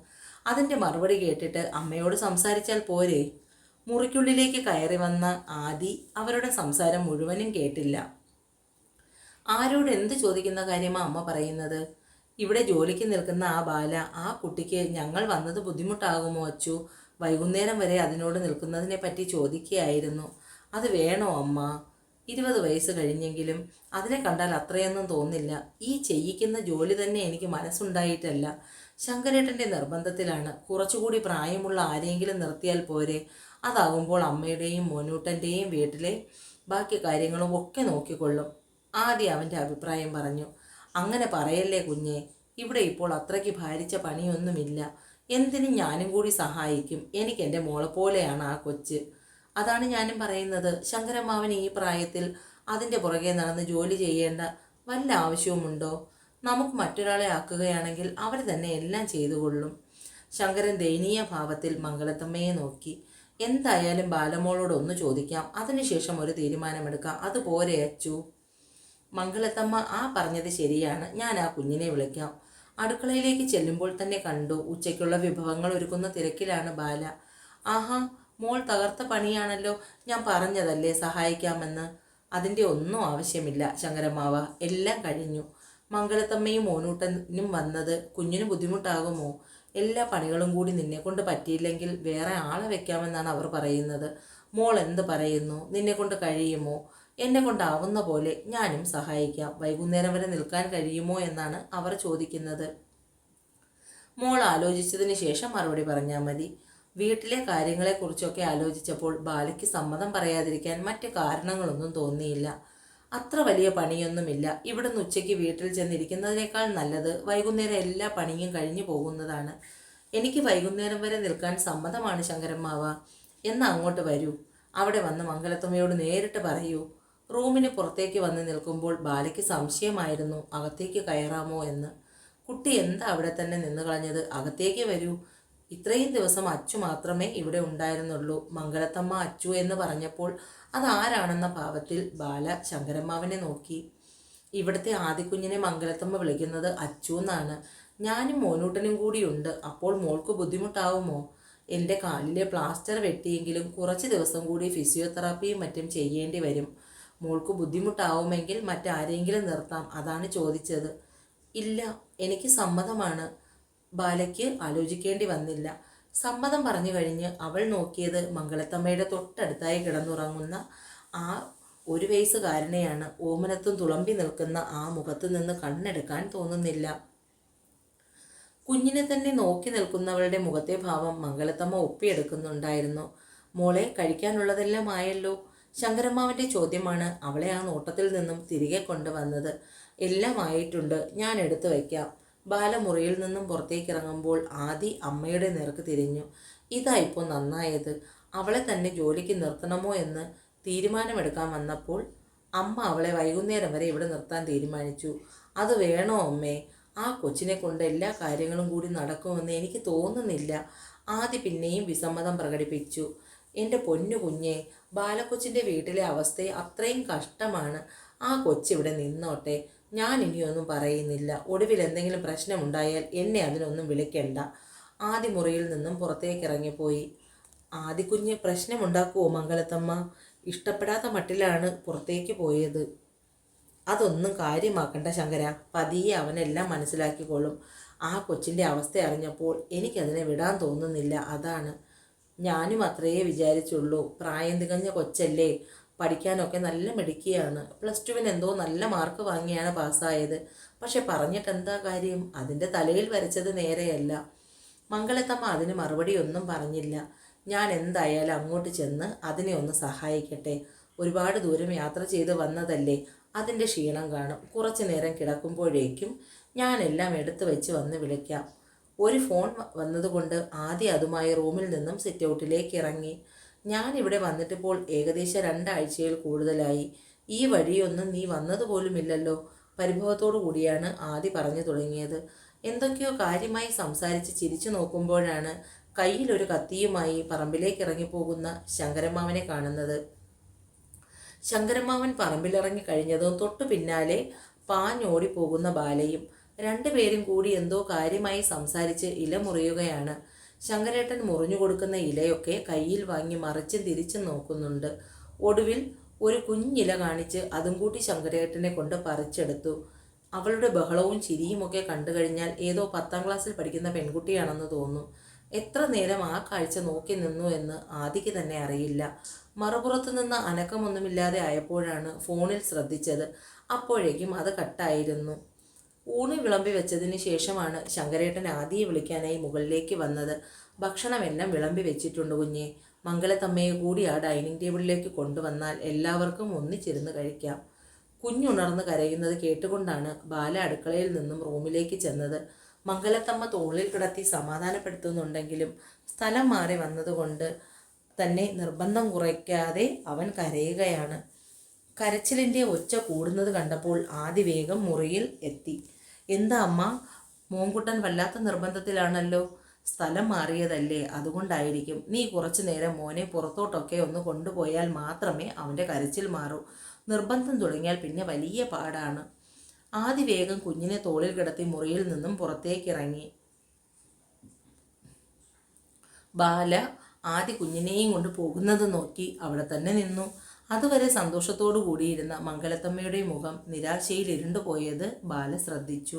അതിൻ്റെ മറുപടി കേട്ടിട്ട് അമ്മയോട് സംസാരിച്ചാൽ പോരെ? മുറിക്കുള്ളിലേക്ക് കയറി വന്ന ആദി അവരുടെ സംസാരം മുഴുവനും കേട്ടില്ല. ആരോട് എന്ത് ചോദിക്കുന്ന കാര്യമാണ് അമ്മ പറയുന്നത്? ഇവിടെ ജോലിക്ക് നിൽക്കുന്ന ആ ബാല, ആ കുട്ടിക്ക് ഞങ്ങൾ വന്നത് ബുദ്ധിമുട്ടാകുമോ അച്ചു? വൈകുന്നേരം വരെ അതിനോട് നിൽക്കുന്നതിനെ പറ്റി ചോദിക്കുകയായിരുന്നു. അത് വേണോ അമ്മ? 20 വയസ്സ് കഴിഞ്ഞെങ്കിലും അതിനെ കണ്ടാൽ അത്രയൊന്നും തോന്നില്ല. ഈ ചെയ്യിക്കുന്ന ജോലി തന്നെ എനിക്ക് മനസ്സുണ്ടായിട്ടല്ല, ശങ്കരേട്ടൻ്റെ നിർബന്ധത്തിലാണ്. കുറച്ചുകൂടി പ്രായമുള്ള ആരെങ്കിലും നിർത്തിയാൽ പോരെ? അതാകുമ്പോൾ അമ്മയുടെയും മോനൂട്ടൻ്റെയും വീട്ടിലെ ബാക്കി കാര്യങ്ങളും ഒക്കെ നോക്കിക്കൊള്ളും. ആദ്യം അവൻ്റെ അഭിപ്രായം പറഞ്ഞു. അങ്ങനെ പറയല്ലേ കുഞ്ഞെ, ഇവിടെ ഇപ്പോൾ അത്രയ്ക്ക് ഭാരിച്ച പണിയൊന്നുമില്ല. എന്തിനും ഞാനും കൂടി സഹായിക്കും. എനിക്ക് എൻ്റെ മോളെ പോലെയാണ് ആ കൊച്ച്. അതാണ് ഞാനും പറയുന്നത്. ശങ്കരമ്മാവൻ ഈ പ്രായത്തിൽ അതിൻ്റെ പുറകെ നടന്ന് ജോലി ചെയ്യേണ്ട വല്ല ആവശ്യവുമുണ്ടോ? നമുക്ക് മറ്റൊരാളെ ആക്കുകയാണെങ്കിൽ അവർ തന്നെ എല്ലാം ചെയ്തുകൊള്ളും. ശങ്കരൻ ദയനീയ ഭാവത്തിൽ മംഗലത്തമ്മയെ നോക്കി. എന്തായാലും ബാലമോളോട് ഒന്ന് ചോദിക്കാം, അതിനുശേഷം ഒരു തീരുമാനമെടുക്കാം. അതുപോരെ അച്ചു? മംഗലത്തമ്മ ആ പറഞ്ഞത് ശരിയാണ്. ഞാൻ ആ കുഞ്ഞിനെ വിളിക്കാം. അടുക്കളയിലേക്ക് ചെല്ലുമ്പോൾ തന്നെ കണ്ടു ഉച്ചയ്ക്കുള്ള വിഭവങ്ങൾ ഒരുക്കുന്ന തിരക്കിലാണ് ബാല. ആഹാ, മോൾ തകർത്ത പണിയാണല്ലോ. ഞാൻ പറഞ്ഞതല്ലേ സഹായിക്കാമെന്ന്. അതിൻ്റെ ഒന്നും ആവശ്യമില്ല ശങ്കരമ്മാവ, എല്ലാം കഴിഞ്ഞു. മംഗലത്തമ്മയും മോനൂട്ടനും വന്നത് കുഞ്ഞിന് ബുദ്ധിമുട്ടാകുമോ? എല്ലാ പണികളും കൂടി നിന്നെക്കൊണ്ട് പറ്റിയില്ലെങ്കിൽ വേറെ ആളെ വെക്കാമെന്നാണ് അവർ പറയുന്നത്. മോൾ എന്ത് പറയുന്നു? നിന്നെക്കൊണ്ട് കഴിയുമോ? എന്നെ കൊണ്ടാവുന്ന പോലെ ഞാനും സഹായിക്കാം. വൈകുന്നേരം വരെ നിൽക്കാൻ കഴിയുമോ എന്നാണ് അവർ ചോദിക്കുന്നത്. മോൾ ആലോചിച്ചതിന് ശേഷം മറുപടി പറഞ്ഞാൽ മതി. വീട്ടിലെ കാര്യങ്ങളെക്കുറിച്ചൊക്കെ ആലോചിച്ചപ്പോൾ ബാലയ്ക്ക് സമ്മതം പറയാതിരിക്കാൻ മറ്റ് കാരണങ്ങളൊന്നും തോന്നിയില്ല. അത്ര വലിയ പണിയൊന്നുമില്ല. ഇവിടുന്ന് ഉച്ചയ്ക്ക് വീട്ടിൽ ചെന്നിരിക്കുന്നതിനേക്കാൾ നല്ലത് വൈകുന്നേരം എല്ലാ പണിയും കഴിഞ്ഞു പോകുന്നതാണ്. എനിക്ക് വൈകുന്നേരം വരെ നിൽക്കാൻ സമ്മതമാണ് ശങ്കരമ്മാവ. എന്നാ അങ്ങോട്ട് വരൂ. അവിടെ വന്ന് മംഗലത്തമ്മയോട് നേരിട്ട് പറയൂ. റൂമിന് പുറത്തേക്ക് വന്ന് നിൽക്കുമ്പോൾ ബാലയ്ക്ക് സംശയമായിരുന്നു അകത്തേക്ക് കയറാമോ എന്ന്. കുട്ടി എന്താ അവിടെ തന്നെ നിന്ന് കളഞ്ഞത്? അകത്തേക്ക് വരൂ. ഇത്രയും ദിവസം അച്ചു മാത്രമേ ഇവിടെ ഉണ്ടായിരുന്നുള്ളൂ. മംഗലത്തമ്മ അച്ചു എന്ന് പറഞ്ഞപ്പോൾ അതാരാണെന്ന ഭാവത്തിൽ ബാല ശങ്കരമ്മാവനെ നോക്കി. ഇവിടുത്തെ ആദിക്കുഞ്ഞിനെ മംഗലത്തമ്മ വിളിക്കുന്നത് അച്ചു എന്നാണ്. ഞാനും മോനൂട്ടനും കൂടിയുണ്ട്. അപ്പോൾ മോൾക്ക് ബുദ്ധിമുട്ടാവുമോ? എൻ്റെ കാലിലെ പ്ലാസ്റ്റർ വെട്ടിയെങ്കിലും കുറച്ച് ദിവസം കൂടി ഫിസിയോതെറാപ്പിയും മറ്റും ചെയ്യേണ്ടി വരും. മോൾക്ക് ബുദ്ധിമുട്ടാവുമെങ്കിൽ മറ്റാരെങ്കിലും നിർത്താം, അതാണ് ചോദിച്ചത്. ഇല്ല, എനിക്ക് സമ്മതമാണ്. ബാലയ്ക്ക് ആലോചിക്കേണ്ടി വന്നില്ല. സമ്മതം പറഞ്ഞു കഴിഞ്ഞ് അവൾ നോക്കിയത് മംഗലത്തമ്മയുടെ തൊട്ടടുത്തായി കിടന്നുറങ്ങുന്ന ആ 1 വയസ്സുകാരനെയാണ്. ഓമനത്തും തുളമ്പി നിൽക്കുന്ന ആ മുഖത്ത് നിന്ന് കണ്ണെടുക്കാൻ തോന്നുന്നില്ല. കുഞ്ഞിനെ തന്നെ നോക്കി നിൽക്കുന്നവളുടെ മുഖത്തെ ഭാവം മംഗലത്തമ്മ ഒപ്പിയെടുക്കുന്നുണ്ടായിരുന്നു. മോളെ, കഴിക്കാനുള്ളതെല്ലാം ആയല്ലോ? ശങ്കരമ്മാവൻ്റെ ചോദ്യമാണ് അവളെ ആ നോട്ടത്തിൽ നിന്നും തിരികെ കൊണ്ടുവന്നത്. എല്ലാം ആയിട്ടുണ്ട്, ഞാൻ എടുത്തു വയ്ക്കാം. ബാലമുറിയിൽ നിന്നും പുറത്തേക്കിറങ്ങുമ്പോൾ ആദി അമ്മയുടെ നേർക്ക് തിരിഞ്ഞു. ഇതാ ഇപ്പോൾ നന്നായത്. അവളെ തന്നെ ജോലിക്ക് നിർത്തണമോ എന്ന് തീരുമാനമെടുക്കാൻ വന്നപ്പോൾ അമ്മ അവളെ വൈകുന്നേരം വരെ ഇവിടെ നിർത്താൻ തീരുമാനിച്ചു. അത് വേണോ അമ്മേ? ആ കൊച്ചിനെ കൊണ്ട് എല്ലാ കാര്യങ്ങളും കൂടി നടക്കുമെന്ന് എനിക്ക് തോന്നുന്നില്ല. ആദി പിന്നെയും വിസമ്മതം പ്രകടിപ്പിച്ചു. എൻ്റെ പൊന്നു കുഞ്ഞെ, ബാലക്കൊച്ചിൻ്റെ വീട്ടിലെ അവസ്ഥ അത്രയും കഷ്ടമാണ്. ആ കൊച്ചിവിടെ നിന്നോട്ടെ. ഞാൻ ഇനിയൊന്നും പറയുന്നില്ല. ഒടുവിൽ എന്തെങ്കിലും പ്രശ്നമുണ്ടായാൽ എന്നെ അതിനൊന്നും വിളിക്കണ്ട. ആദി മുറിയിൽ നിന്നും പുറത്തേക്ക് ഇറങ്ങിപ്പോയി. ആദിക്കുഞ്ഞ് പ്രശ്നമുണ്ടാക്കുമോ മംഗലത്തമ്മ? ഇഷ്ടപ്പെടാത്ത മട്ടിലാണ് പുറത്തേക്ക് പോയത്. അതൊന്നും കാര്യമാക്കണ്ട ശങ്കര. പതിയെ അവനെല്ലാം മനസ്സിലാക്കിക്കോളും. ആ കൊച്ചിൻ്റെ അവസ്ഥ അറിഞ്ഞപ്പോൾ എനിക്കതിനെ വിടാൻ തോന്നുന്നില്ല, അതാണ്. ഞാനും അത്രയേ വിചാരിച്ചുള്ളൂ. പ്രായം തികഞ്ഞ കൊച്ചല്ലേ, പഠിക്കാനൊക്കെ നല്ല മിടുക്കിയാണ്. +2 എന്തോ നല്ല മാർക്ക് വാങ്ങിയാണ് പാസ്സായത്. പക്ഷെ പറഞ്ഞിട്ടെന്താ കാര്യം? അതിൻ്റെ തലയിൽ വരച്ചത് നേരെയല്ല. മംഗലത്തമ്മ അതിന് മറുപടി ഒന്നും പറഞ്ഞില്ല. ഞാൻ എന്തായാലും അങ്ങോട്ട് ചെന്ന് അതിനെ ഒന്ന് സഹായിക്കട്ടെ. ഒരുപാട് ദൂരം യാത്ര ചെയ്ത് വന്നതല്ലേ, അതിൻ്റെ ക്ഷീണം കാണും. കുറച്ചു നേരം കിടക്കുമ്പോഴേക്കും ഞാനെല്ലാം എടുത്തു വെച്ച് വന്ന് വിളിക്കാം. ഒരു ഫോൺ വന്നതുകൊണ്ട് ആദ്യം അതുമായി റൂമിൽ നിന്നും സിറ്റൗട്ടിലേക്ക് ഇറങ്ങി. ഞാനിവിടെ വന്നിട്ടിപ്പോൾ ഏകദേശം 2 ആഴ്ചയിൽ കൂടുതലായി. ഈ വഴിയൊന്നും നീ വന്നതുപോലുമില്ലല്ലോ. പരിഭവത്തോടു കൂടിയാണ് ആദി പറഞ്ഞു തുടങ്ങിയത്. എന്തൊക്കെയോ കാര്യമായി സംസാരിച്ച് ചിരിച്ചു നോക്കുമ്പോഴാണ് കയ്യിലൊരു കത്തിയുമായി പറമ്പിലേക്ക് ഇറങ്ങിപ്പോകുന്ന ശങ്കരമ്മാവനെ കാണുന്നത്. ശങ്കരമ്മാവൻ പറമ്പിലിറങ്ങി കഴിഞ്ഞതും തൊട്ടു പിന്നാലെ പാഞ്ഞോടിപ്പോകുന്ന ബാലയും. 2 പേരും കൂടി എന്തോ കാര്യമായി സംസാരിച്ച് ഇല മുറിയുകയാണ്. ശങ്കരേട്ടൻ മുറിഞ്ഞു കൊടുക്കുന്ന ഇലയൊക്കെ കയ്യിൽ വാങ്ങി മറിച്ചും തിരിച്ചും നോക്കുന്നുണ്ട്. ഒടുവിൽ ഒരു കുഞ്ഞില കാണിച്ച് അതും കൂട്ടി ശങ്കരേട്ടനെ കൊണ്ട് പറിച്ചെടുത്തു. അവളുടെ ബഹളവും ചിരിയുമൊക്കെ കണ്ടു കഴിഞ്ഞാൽ ഏതോ 10ാം ക്ലാസ്സിൽ പഠിക്കുന്ന പെൺകുട്ടിയാണെന്ന് തോന്നും. എത്ര നേരം ആ കാഴ്ച നോക്കി നിന്നു എന്ന് ആദിക്ക് തന്നെ അറിയില്ല. മറുപുറത്തു നിന്ന് അനക്കമൊന്നുമില്ലാതെ ആയപ്പോഴാണ് ഫോണിൽ ശ്രദ്ധിച്ചത്. അപ്പോഴേക്കും അത് കട്ടായിരുന്നു. ഊണ് വിളമ്പി വെച്ചതിന് ശേഷമാണ് ശങ്കരേട്ടൻ ആദിയെ വിളിക്കാനായി മുകളിലേക്ക് വന്നത്. ഭക്ഷണമെല്ലാം വിളമ്പി വെച്ചിട്ടുണ്ട് കുഞ്ഞെ. മംഗലത്തമ്മയെ കൂടി ആ ഡൈനിങ് ടേബിളിലേക്ക് കൊണ്ടുവന്നാൽ എല്ലാവർക്കും ഒന്നിച്ചിരുന്ന് കഴിക്കാം. കുഞ്ഞുണർന്ന് കരയുന്നത് കേട്ടുകൊണ്ടാണ് ബാല അടുക്കളയിൽ നിന്നും റൂമിലേക്ക് ചെന്നത്. മംഗലത്തമ്മ തോളിൽ കിടത്തി സമാധാനപ്പെടുത്തുന്നുണ്ടെങ്കിലും സ്ഥലം മാറി വന്നതുകൊണ്ട് തന്നെ നിർബന്ധം കുറയ്ക്കാതെ അവൻ കരയുകയാണ്. കരച്ചിലിൻ്റെ ഒച്ച കൂടുന്നത് കണ്ടപ്പോൾ ആദി വേഗം മുറിയിൽ എത്തി. എന്താ അമ്മ? മോൻകുട്ടൻ വല്ലാത്ത നിർബന്ധത്തിലാണല്ലോ. സ്ഥലം മാറിയതല്ലേ, അതുകൊണ്ടായിരിക്കും. നീ കുറച്ചു നേരം മോനെ പുറത്തോട്ടൊക്കെ ഒന്ന് കൊണ്ടുപോയാൽ മാത്രമേ അവൻ്റെ കരച്ചിൽ മാറൂ. നിർബന്ധം തുടങ്ങിയാൽ പിന്നെ വലിയ പാടാണ്. ആദി വേഗം കുഞ്ഞിനെ തോളിൽ കിടത്തി മുറിയിൽ നിന്നും പുറത്തേക്കിറങ്ങി. ബാല ആദി കുഞ്ഞിനെയും കൊണ്ട് പോകുന്നത് നോക്കി അവിടെ തന്നെ നിന്നു. അതുവരെ സന്തോഷത്തോടു കൂടിയിരുന്ന മംഗലത്തമ്മയുടെ മുഖം നിരാശയിൽ ഇരുണ്ടുപോയത് ബാല ശ്രദ്ധിച്ചു.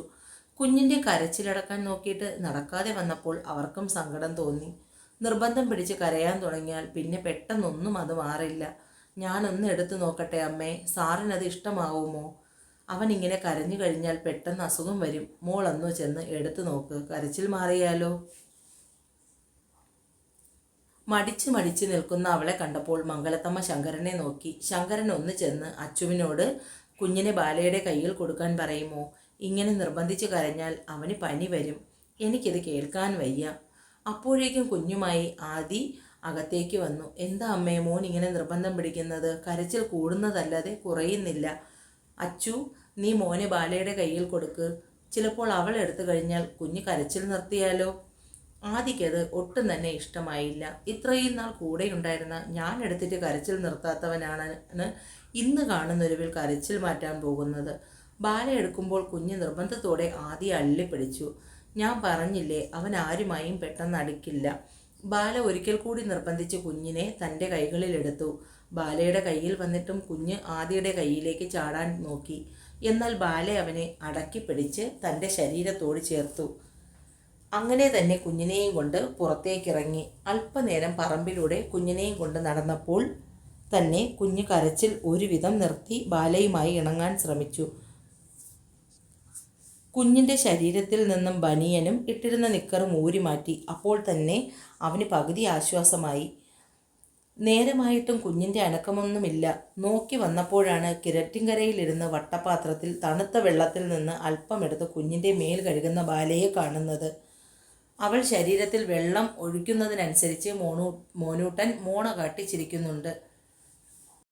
കുഞ്ഞിൻ്റെ കരച്ചിലടക്കാൻ നോക്കിയിട്ട് നടക്കാതെ വന്നപ്പോൾ അവർക്കും സങ്കടം തോന്നി. നിർബന്ധം പിടിച്ച് കരയാൻ തുടങ്ങിയാൽ പിന്നെ പെട്ടെന്നൊന്നും അത് മാറില്ല. ഞാനൊന്ന് എടുത്തു നോക്കട്ടെ അമ്മേ, സാറിനത് ഇഷ്ടമാവുമോ? അവൻ ഇങ്ങനെ കരഞ്ഞു കഴിഞ്ഞാൽ പെട്ടെന്ന് അസുഖം വരും. മോളൊന്നു ചെന്ന് എടുത്തു നോക്ക്, കരച്ചിൽ മാറിയാലോ. മടിച്ച് നിൽക്കുന്ന അവളെ കണ്ടപ്പോൾ മംഗലത്തമ്മ ശങ്കരനെ നോക്കി. ശങ്കരൻ ഒന്ന് ചെന്ന് അച്ചുവിനോട് കുഞ്ഞിനെ ബാലയുടെ കയ്യിൽ കൊടുക്കാൻ പറയുമോ? ഇങ്ങനെ നിർബന്ധിച്ച് കരഞ്ഞാൽ അവന് പനി വരും. എനിക്കിത് കേൾക്കാൻ വയ്യ. അപ്പോഴേക്കും കുഞ്ഞുമായി ആദി അകത്തേക്ക് വന്നു. എന്താ അമ്മേ മോൻ ഇങ്ങനെ നിർബന്ധം പിടിക്കുന്നത്? കരച്ചിൽ കൂടുന്നതല്ലാതെ കുറയുന്നില്ല. അച്ചു, നീ മോനെ ബാലയുടെ കയ്യിൽ കൊടുക്ക്. ചിലപ്പോൾ അവൾ എടുത്തു കഴിഞ്ഞാൽ കുഞ്ഞ് കരച്ചിൽ നിർത്തിയാലോ. ആദിക്കത് ഒട്ടും തന്നെ ഇഷ്ടമായില്ല. ഇത്രയും നാൾ കൂടെയുണ്ടായിരുന്ന ഞാൻ എടുത്തിട്ട് കരച്ചിൽ നിർത്താത്തവനാണ് ഇന്ന് കാണുന്നൊരുവിൽ കരച്ചിൽ മാറ്റാൻ പോകുന്നത്. ബാല എടുക്കുമ്പോൾ കുഞ്ഞ് നിർബന്ധത്തോടെ ആദ്യം അള്ളിപ്പിടിച്ചു. ഞാൻ പറഞ്ഞില്ലേ, അവൻ ആരുമായും പെട്ടെന്ന് അടുക്കില്ല. ബാല ഒരിക്കൽ കൂടി നിർബന്ധിച്ച് കുഞ്ഞിനെ തൻ്റെ കൈകളിലെടുത്തു. ബാലയുടെ കയ്യിൽ വന്നിട്ടും കുഞ്ഞ് ആദിയുടെ കയ്യിലേക്ക് ചാടാൻ നോക്കി. എന്നാൽ ബാല അവനെ അടക്കി പിടിച്ച് തൻ്റെ ശരീരത്തോട് ചേർത്തു. അങ്ങനെ തന്നെ കുഞ്ഞിനെയും കൊണ്ട് പുറത്തേക്കിറങ്ങി. അല്പനേരം പറമ്പിലൂടെ കുഞ്ഞിനെയും കൊണ്ട് നടന്നപ്പോൾ തന്നെ കുഞ്ഞ് കരച്ചിൽ ഒരുവിധം നിർത്തി ബാലയുമായി ഇണങ്ങാൻ ശ്രമിച്ചു. കുഞ്ഞിൻ്റെ ശരീരത്തിൽ നിന്നും ബനിയനും ഇട്ടിരുന്ന നിക്കറും ഊരി മാറ്റി. അപ്പോൾ തന്നെ അവന് പകുതി ആശ്വാസമായി. നേരമായിട്ടും കുഞ്ഞിൻ്റെ അനക്കമൊന്നുമില്ല. നോക്കി വന്നപ്പോഴാണ് കിരറ്റിൻകരയിലിരുന്ന് വട്ടപാത്രത്തിൽ തണുത്ത വെള്ളത്തിൽ നിന്ന് അല്പമെടുത്ത് കുഞ്ഞിൻ്റെ മേൽ കഴുകുന്ന ബാലയെ കാണുന്നത്. അവൾ ശരീരത്തിൽ വെള്ളം ഒഴിക്കുന്നതിനനുസരിച്ച് മോനൂട്ടൻ മോണ കാട്ടി ചിരിക്കുന്നുണ്ട്.